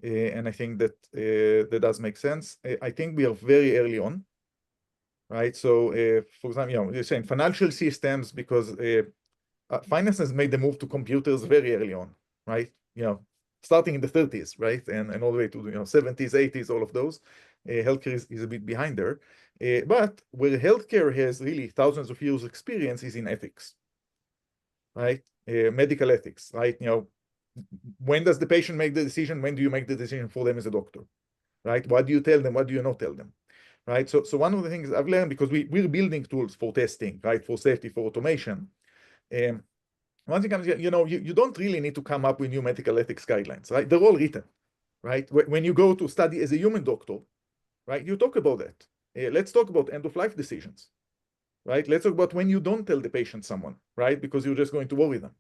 And I think that that does make sense. I think we are very early on, right? So, for example, you're saying financial systems, because finance has made the move to computers very early on, right? Starting in the 30s, right? And all the way to 70s, 80s, all of those. Healthcare is a bit behind there. But where healthcare has really thousands of years experience is in ethics, right? Medical ethics, right? When does the patient make the decision? When do you make the decision for them as a doctor, right? What do you tell them? What do you not tell them? Right. So one of the things I've learned, because we're building tools for testing, right, for safety, for automation. Once it comes, you don't really need to come up with new medical ethics guidelines, right? They're all written, right? When you go to study as a human doctor, right, you talk about that. Let's talk about end-of-life decisions, right? Let's talk about when you don't tell the patient someone, right, because you're just going to worry them,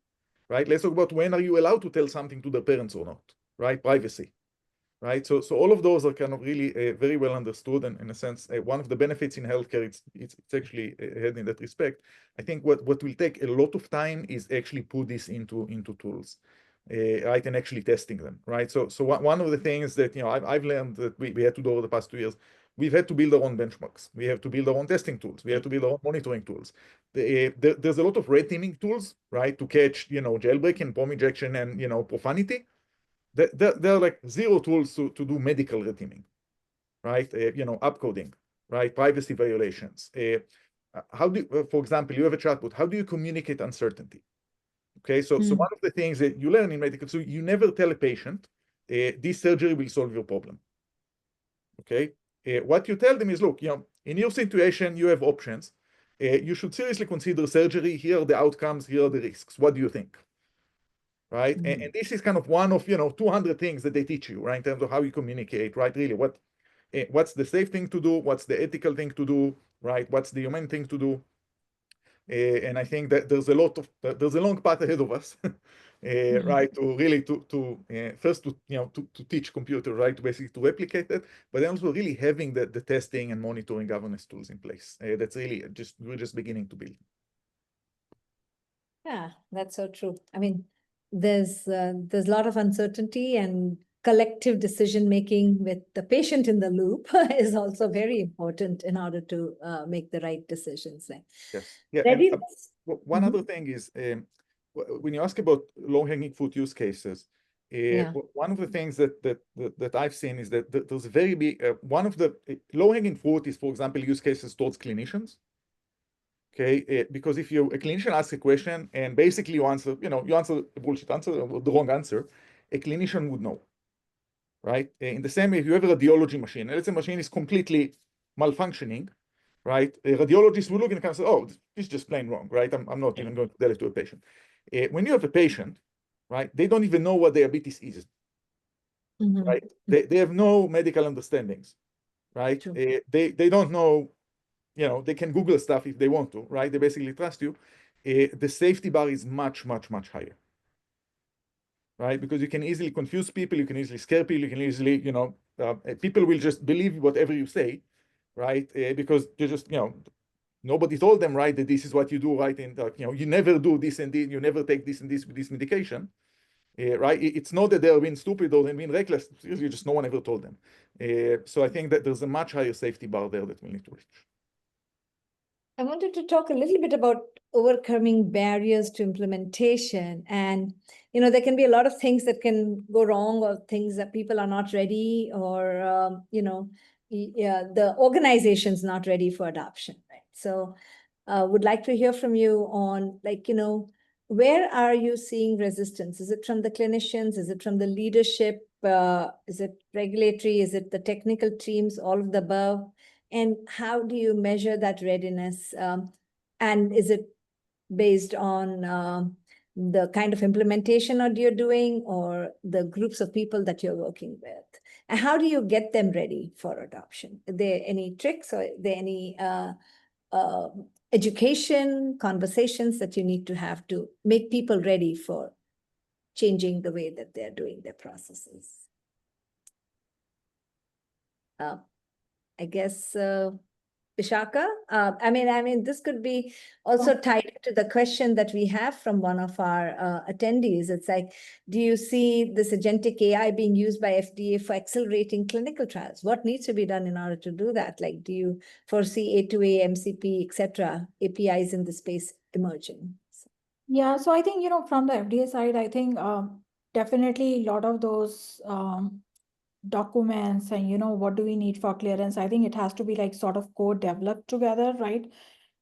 right? Let's talk about when are you allowed to tell something to their parents or not, right? Privacy. right? So all of those are kind of really very well understood, and in a sense, one of the benefits in healthcare, it's actually ahead in that respect. I think what will take a lot of time is actually put this into tools, right, and actually testing them, right? So one of the things that I've learned that we had to do over the past 2 years, we've had to build our own benchmarks. We have to build our own testing tools. We have to build our own monitoring tools. There's a lot of red teaming tools, right, to catch jailbreak and PROM injection and profanity. There are like 0 tools to do medical red teaming, right? Upcoding, right? Privacy violations. How do for example, you have a chatbot. How do you communicate uncertainty? Okay, so one of the things that you learn in medical, so you never tell a patient, this surgery will solve your problem. Okay, what you tell them is, look, in your situation, you have options. You should seriously consider surgery. Here are the outcomes. Here are the risks. What do you think? Right, and this is kind of one of 200 things that they teach you, right, in terms of how you communicate, right? Really, what's the safe thing to do? What's the ethical thing to do? Right? What's the human thing to do? And I think that there's a long path ahead of us, right? To really first to teach computer, right? Basically to replicate it, but then also really having the testing and monitoring governance tools in place. That's really we're just beginning to build. Yeah, that's so true. I mean, there's a lot of uncertainty, and collective decision making with the patient in the loop is also very important in order to make the right decisions. Yes. Yeah. And, one other thing is when you ask about low-hanging fruit use cases, one of the things that I've seen is that there's a very big one of the low-hanging fruit is, for example, use cases towards clinicians. Okay, because if a clinician asks a question and basically you answer a bullshit answer or the wrong answer, a clinician would know, right? In the same way, if you have a radiology machine, and let's say machine is completely malfunctioning, right? A radiologist will look and kind of say, oh, this is just plain wrong, right? I'm not even going to tell it to a patient. When you have a patient, right, they don't even know what diabetes is, right? They have no medical understandings, right? They don't know. They can Google stuff if they want to, right? They basically trust you. The safety bar is much, much, much higher, right? Because you can easily confuse people, you can easily scare people, you can easily, people will just believe whatever you say, right? Because you just, nobody told them, right, that this is what you do, right? And, you never do this and this, you never take this and this medication, right? It's not that they're being stupid or they're being reckless, seriously, just no one ever told them. So I think that there's a much higher safety bar there that we need to reach. I wanted to talk a little bit about overcoming barriers to implementation. And, there can be a lot of things that can go wrong, or things that people are not ready, or, the organization's not ready for adoption, right? So would like to hear from you on, where are you seeing resistance? Is it from the clinicians? Is it from the leadership? Is it regulatory? Is it the technical teams, all of the above? And how do you measure that readiness? And is it based on the kind of implementation that you're doing, or the groups of people that you're working with? And how do you get them ready for adoption? Are there any tricks, or are there any education conversations that you need to have to make people ready for changing the way that they're doing their processes? I guess Vishakha, I mean, this could be also tied to the question that we have from one of our attendees. It's like, do you see this agentic AI being used by FDA for accelerating clinical trials? What needs to be done in order to do that? Like, do you foresee A2A, MCP, etc., APIs in the space emerging? Yeah, so I think, from the FDA side, I think definitely a lot of those documents and what do we need for clearance, I think it has to be like sort of co-developed together, right?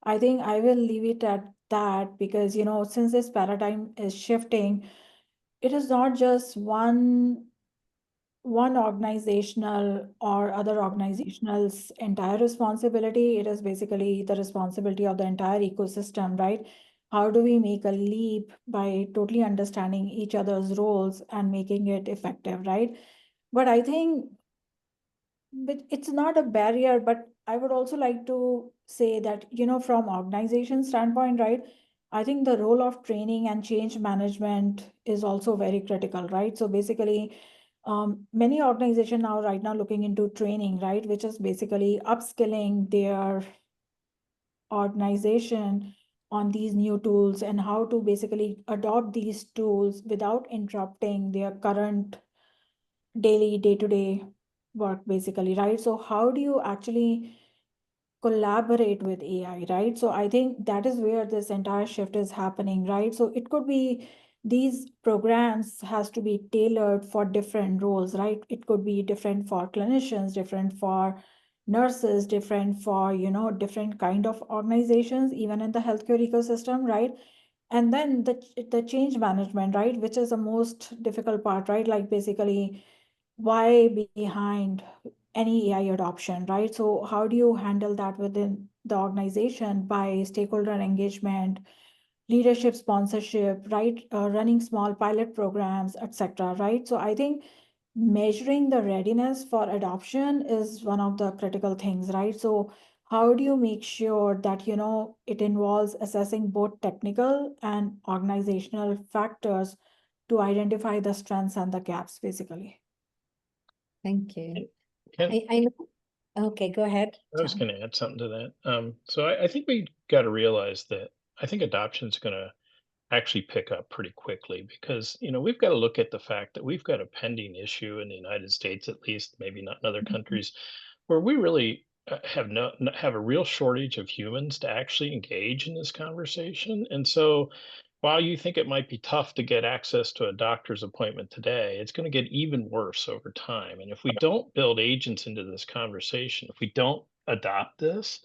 I think I will leave it at that, because since this paradigm is shifting, it is not just one organizational or other organizational's entire responsibility. It is basically the responsibility of the entire ecosystem, right? How do we make a leap by totally understanding each other's roles and making it effective, right? But I think it's not a barrier, but I would also like to say that, from organization standpoint, right, I think the role of training and change management is also very critical, right? So basically, Many organizations now right now looking into training, right, which is basically upskilling their organization on these new tools and how to basically adopt these tools without interrupting their current daily day-to-day work, basically, right? So how do you actually collaborate with AI, right? So I think that is where this entire shift is happening, right? So it could be these programs has to be tailored for different roles, right? It could be different for clinicians, different for nurses, different for, different kind of organizations, even in the healthcare ecosystem, right? And then the change management, right, which is the most difficult part, right? Like basically, why behind any AI adoption, right? So how do you handle that within the organization by stakeholder engagement, leadership sponsorship, right? Running small pilot programs, etc., right? So I think measuring the readiness for adoption is one of the critical things, right? So how do you make sure that, it involves assessing both technical and organizational factors to identify the strengths and the gaps, basically? Thank you. Can, I know. Okay, go ahead. I was John. going to add something to that. So I think we got to realize that I think adoption is going to actually pick up pretty quickly because we've got to look at the fact that we've got a pending issue in the United States, at least, maybe not in other countries, where we really have a real shortage of humans to actually engage in this conversation. And so while you think it might be tough to get access to a doctor's appointment today, it's going to get even worse over time. And if we don't build agents into this conversation, if we don't adopt this,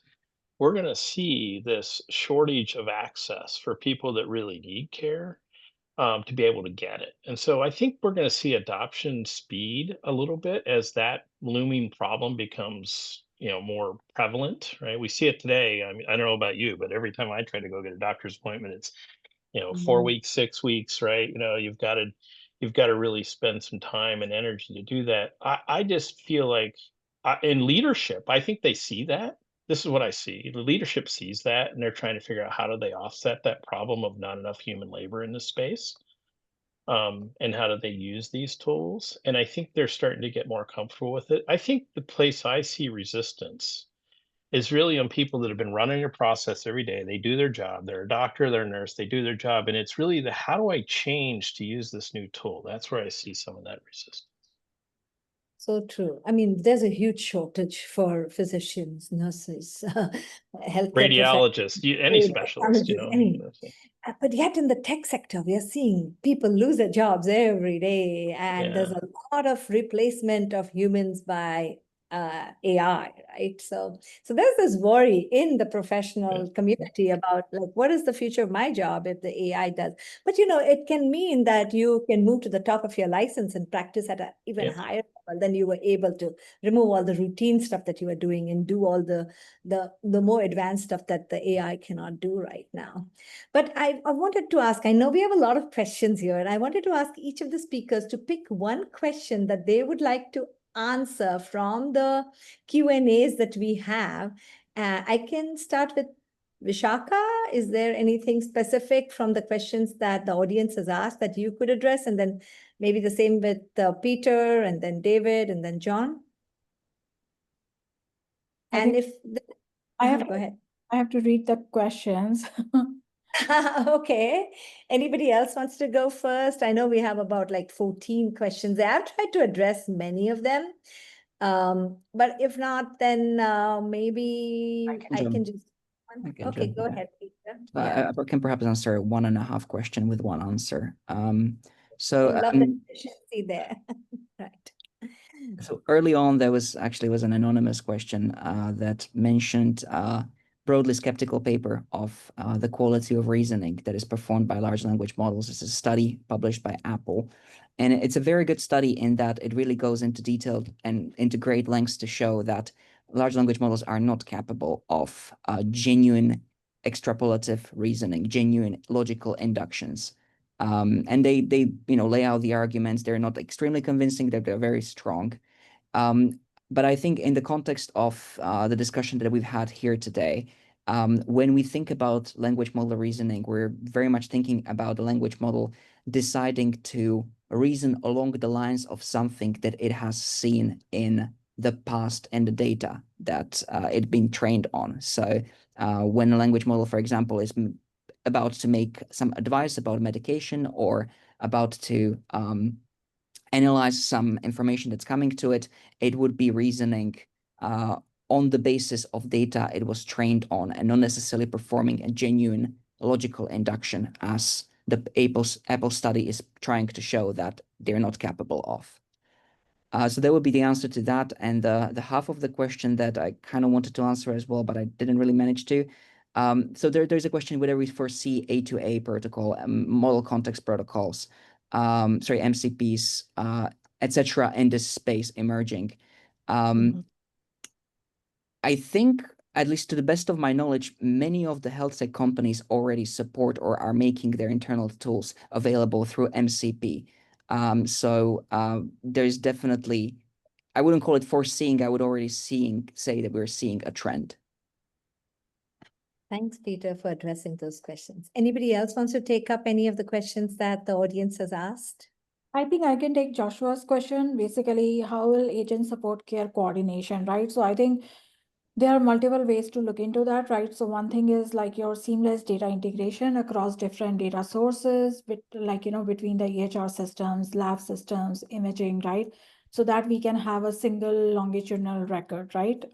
we're going to see this shortage of access for people that really need care, to be able to get it. And so I think we're going to see adoption speed a little bit as that looming problem becomes more prevalent, right? We see it today. I mean, I don't know about you, but every time I try to go get a doctor's appointment, it's 4 weeks, 6 weeks, right? You've got to really spend some time and energy to do that. I just feel like in leadership, I think they see that. This is what I see. The leadership sees that, and they're trying to figure out how do they offset that problem of not enough human labor in this space, and how do they use these tools. And I think they're starting to get more comfortable with it. I think the place I see resistance is really on people that have been running a process every day. They do their job. They're a doctor, they're a nurse, they do their job. And it's really the how do I change to use this new tool? That's where I see some of that resistance. So true. I mean, there's a huge shortage for physicians, nurses, healthcare Radiologists, any specialist, radiologists, but yet in the tech sector, we are seeing people lose their jobs every day, and there's a lot of replacement of humans by AI, right? So there's this worry in the professional community about like, what is the future of my job if the AI does? But it can mean that you can move to the top of your license and practice at an even higher level. Then you were able to remove all the routine stuff that you were doing and do all the more advanced stuff that the AI cannot do right now. But I wanted to ask, I know we have a lot of questions here, and I wanted to ask each of the speakers to pick one question that they would like to answer from the Q&As that we have. I can start with Vishakha. Is there anything specific from the questions that the audience has asked that you could address? And then maybe the same with Peter, and then David, and then John. And if go ahead. I have to read the questions. Okay. Anybody else wants to go first? I know we have about like 14 questions. I've tried to address many of them. But if not, then maybe I can just. Okay, go ahead, Peter. I can perhaps answer 1.5 questions with one answer. So love the efficiency there. Right. So early on, there was an anonymous question that mentioned broadly skeptical paper of the quality of reasoning that is performed by large language models. It's a study published by Apple. And it's a very good study in that it really goes into detail and into great lengths to show that large language models are not capable of genuine extrapolative reasoning, genuine logical inductions. And they lay out the arguments. They're not extremely convincing, they're very strong. But I think in the context of the discussion that we've had here today, When we think about language model reasoning, we're very much thinking about the language model deciding to reason along the lines of something that it has seen in the past and the data that it's been trained on. So when a language model, for example, is about to make some advice about medication or about to analyze some information that's coming to it, it would be reasoning on the basis of data it was trained on and not necessarily performing a genuine logical induction as the Apple study is trying to show that they're not capable of. So that would be the answer to that. And the half of the question that I kind of wanted to answer as well, but I didn't really manage to. So there's a question whether we foresee A2A protocol, model context protocols, MCPs, etc. in this space emerging. I think, at least to the best of my knowledge, many of the health tech companies already support or are making their internal tools available through MCP. So there's definitely, I wouldn't call it foreseeing, I would already say that we're seeing a trend. Thanks, Peter, for addressing those questions. Anybody else wants to take up any of the questions that the audience has asked? I think I can take Joshua's question. Basically, how will agents support care coordination, right? So I think there are multiple ways to look into that, right? So one thing is like your seamless data integration across different data sources, between the EHR systems, lab systems, imaging, right? So that we can have a single longitudinal record, right?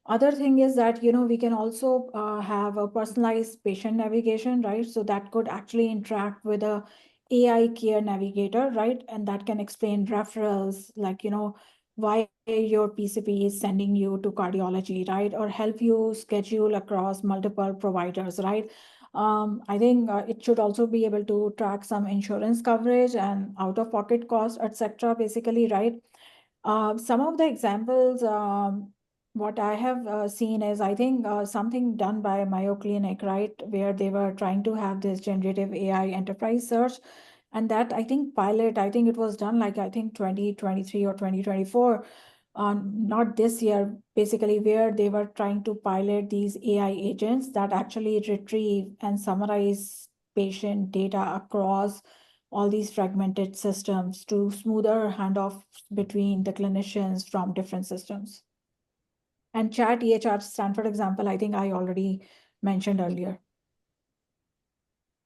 Other thing is that, we can also have a personalized patient navigation, right? So that could actually interact with a AI care navigator, right? And that can explain referrals, why your PCP is sending you to cardiology, right? Or help you schedule across multiple providers, right? I think it should also be able to track some insurance coverage and out-of-pocket costs, etc. basically, right? Some of the examples, what I have seen is, I think something done by Mayo Clinic, right? Where they were trying to have this generative AI enterprise search. And that, I think, it was done 2023 or 2024, not this year, basically, where they were trying to pilot these AI agents that actually retrieve and summarize patient data across all these fragmented systems to smoother handoffs between the clinicians from different systems. And chat EHR Stanford example, I think I already mentioned earlier.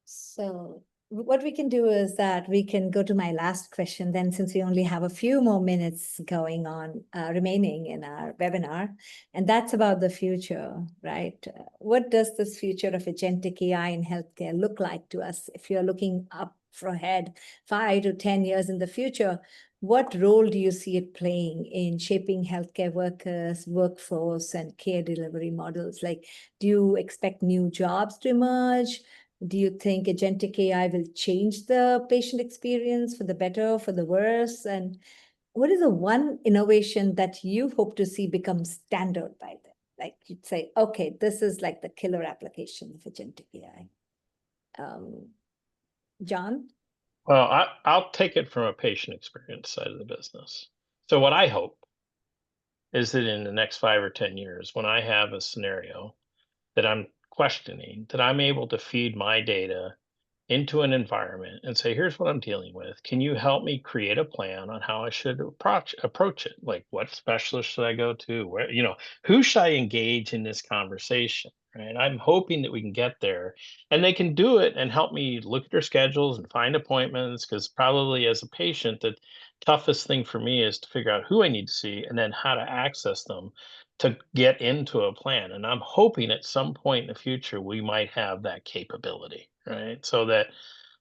So what we can do is that we can go to my last question then, since we only have a few more minutes going on remaining in our webinar, and that's about the future, right? What does this future of agentic AI in healthcare look like to us? If you're looking up ahead 5 to 10 years in the future, what role do you see it playing in shaping healthcare workers, workforce, and care delivery models? Like, do you expect new jobs to emerge? Do you think agentic AI will change the patient experience for the better, for the worse? And what is the one innovation that you hope to see become standard by then? Like you'd say, okay, this is like the killer application of agentic AI. John? Well, I'll take it from a patient experience side of the business. So what I hope is that in the next 5 or 10 years, when I have a scenario that I'm questioning, that I'm able to feed my data into an environment and say, here's what I'm dealing with. Can you help me create a plan on how I should approach it? Like, what specialist should I go to? Where, who should I engage in this conversation? Right. I'm hoping that we can get there and they can do it and help me look at their schedules and find appointments. Because probably as a patient, the toughest thing for me is to figure out who I need to see and then how to access them to get into a plan. And I'm hoping at some point in the future, we might have that capability, right? So that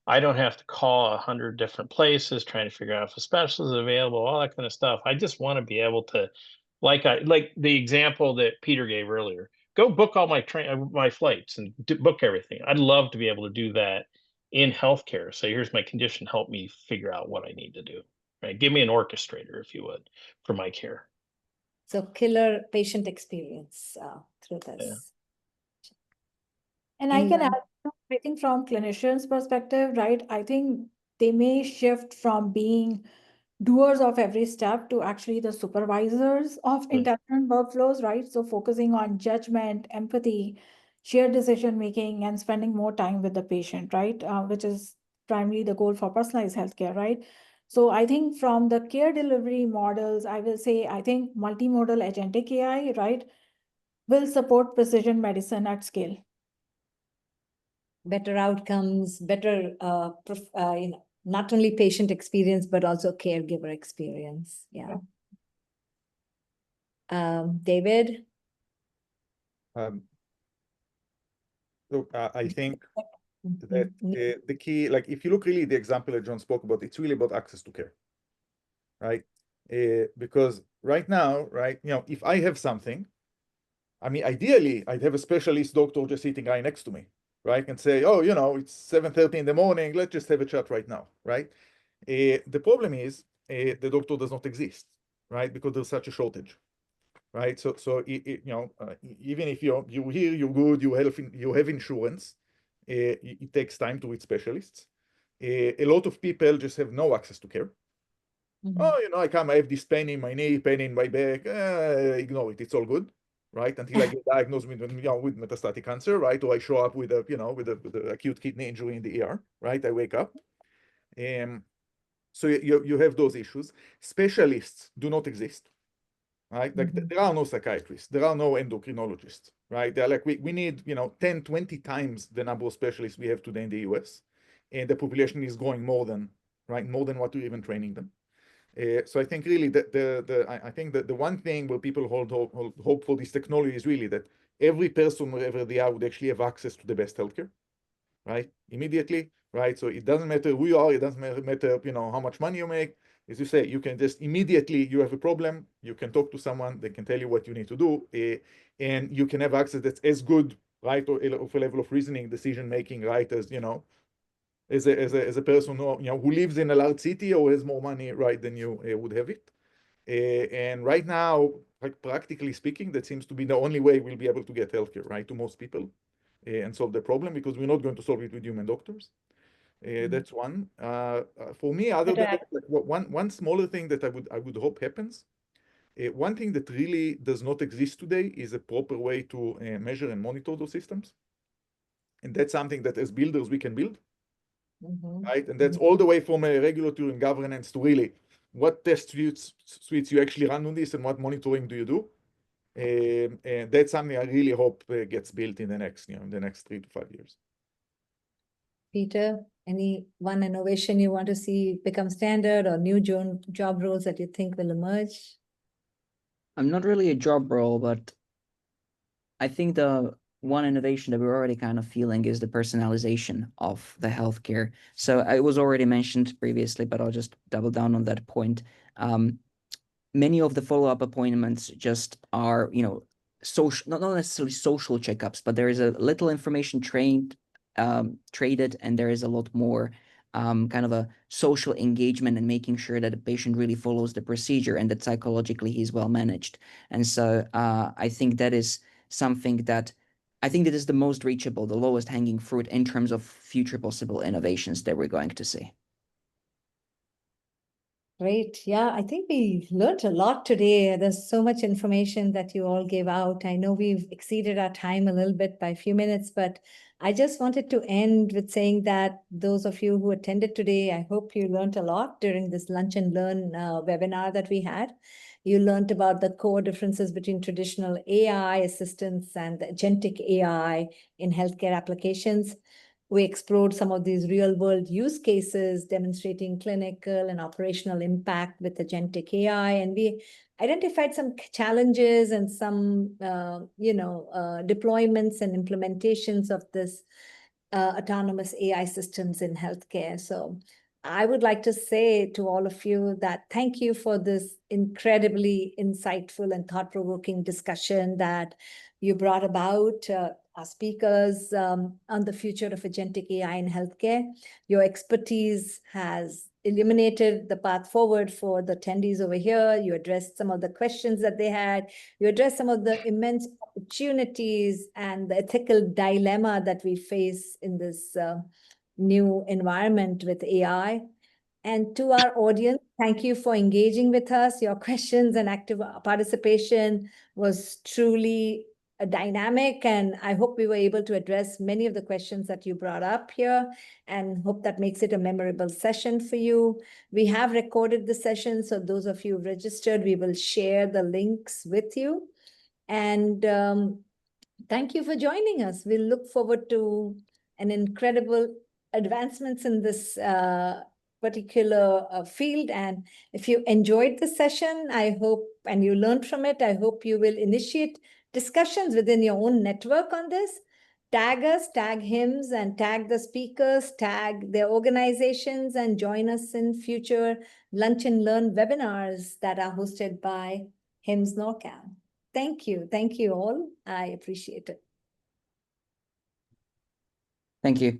I don't have to call 100 different places trying to figure out if a specialist is available, all that kind of stuff. I just want to be able to, like the example that Peter gave earlier, go book all my flights and book everything. I'd love to be able to do that in healthcare. So here's my condition, help me figure out what I need to do, right? Give me an orchestrator, if you would, for my care. So killer patient experience through this. Yeah. And I can add, I think from clinicians' perspective, right, I think they may shift from being doers of every step to actually the supervisors of intelligent workflows, right? So focusing on judgment, empathy, shared decision-making and spending more time with the patient, right? Which is primarily the goal for personalized healthcare, right? So I think from the care delivery models, I will say, I think multimodal agentic AI, right, will support precision medicine at scale. Better outcomes, better, not only patient experience, but also caregiver experience. Yeah. David? Look, I think that the key, like if you look really at the example that John spoke about, it's really about access to care, right? Because right now, right, if I have something, I mean, ideally, I'd have a specialist doctor just sitting right next to me, right? And say, oh, it's 7:30 in the morning, let's just have a chat right now, right? The problem is the doctor does not exist, right? Because there's such a shortage, right? So even if you're here, you're good, you have insurance, it takes time to reach specialists. A lot of people just have no access to care. Oh, I have this pain in my knee, pain in my back, ignore it, it's all good, right? Until I get diagnosed with metastatic cancer, right? Or I show up with a acute kidney injury in the ER, right? I wake up. So you have those issues. Specialists do not exist, right? Like there are no psychiatrists, there are no endocrinologists, right? They're like, we need 10, 20 times the number of specialists we have today in the US, and the population is growing more than what we're even training them. So I think really I think that the one thing where people hold hope for this technology is really that every person, wherever they are, would actually have access to the best healthcare, right? Immediately, right? So it doesn't matter who you are, it doesn't matter how much money you make. As you say, you can just immediately, you have a problem, you can talk to someone, they can tell you what you need to do, and you can have access that's as good, right, or of a level of reasoning, decision making, right, as as a person who lives in a large city or has more money, right, than you would have it. And right now, like practically speaking, that seems to be the only way we'll be able to get healthcare, right, to most people and solve the problem, because we're not going to solve it with human doctors. That's one. For me, other than that, like, one smaller thing that I would hope happens. One thing that really does not exist today is a proper way to measure and monitor those systems. And that's something that as builders we can build. Right? And that's all the way from a regulatory and governance to really what test suites you actually run on this and what monitoring do you do. And that's something I really hope gets built in the next 3 to 5 years. Peter, any one innovation you want to see become standard or new job roles that you think will emerge? I'm not really a job role, but I think the one innovation that we're already kind of feeling is the personalization of the healthcare. So it was already mentioned previously, but I'll just double down on that point. Many of the follow-up appointments just are, social, not necessarily social checkups, but there is a little information traded, and there is a lot more kind of a social engagement and making sure that the patient really follows the procedure and that psychologically he's well managed. And so I think that is something that is the most reachable, the lowest hanging fruit in terms of future possible innovations that we're going to see. Great. Yeah, I think we learned a lot today. There's so much information that you all gave out. I know we've exceeded our time a little bit by a few minutes, but I just wanted to end with saying that those of you who attended today, I hope you learned a lot during this Lunch and Learn webinar that we had. You learned about the core differences between traditional AI assistants and the agentic AI in healthcare applications. We explored some of these real-world use cases demonstrating clinical and operational impact with agentic AI, and we identified some challenges and some, deployments and implementations of this autonomous AI systems in healthcare. So I would like to say to all of you that thank you for this incredibly insightful and thought-provoking discussion that you brought about. Our speakers on the future of agentic AI in healthcare. Your expertise has illuminated the path forward for the attendees over here. You addressed some of the questions that they had. You addressed some of the immense opportunities and the ethical dilemma that we face in this new environment with AI. And to our audience, thank you for engaging with us. Your questions and active participation was truly dynamic, and I hope we were able to address many of the questions that you brought up here, and hope that makes it a memorable session for you. We have recorded the session, so those of you registered, we will share the links with you. And thank you for joining us. We look forward to an incredible advancements in this particular field. And if you enjoyed the session, I hope, and you learned from it, I hope you will initiate discussions within your own network on this. Tag us, tag HIMSS, and tag the speakers, tag their organizations, and join us in future Lunch and Learn webinars that are hosted by HIMSS NorCal. Thank you. Thank you all. I appreciate it. Thank you.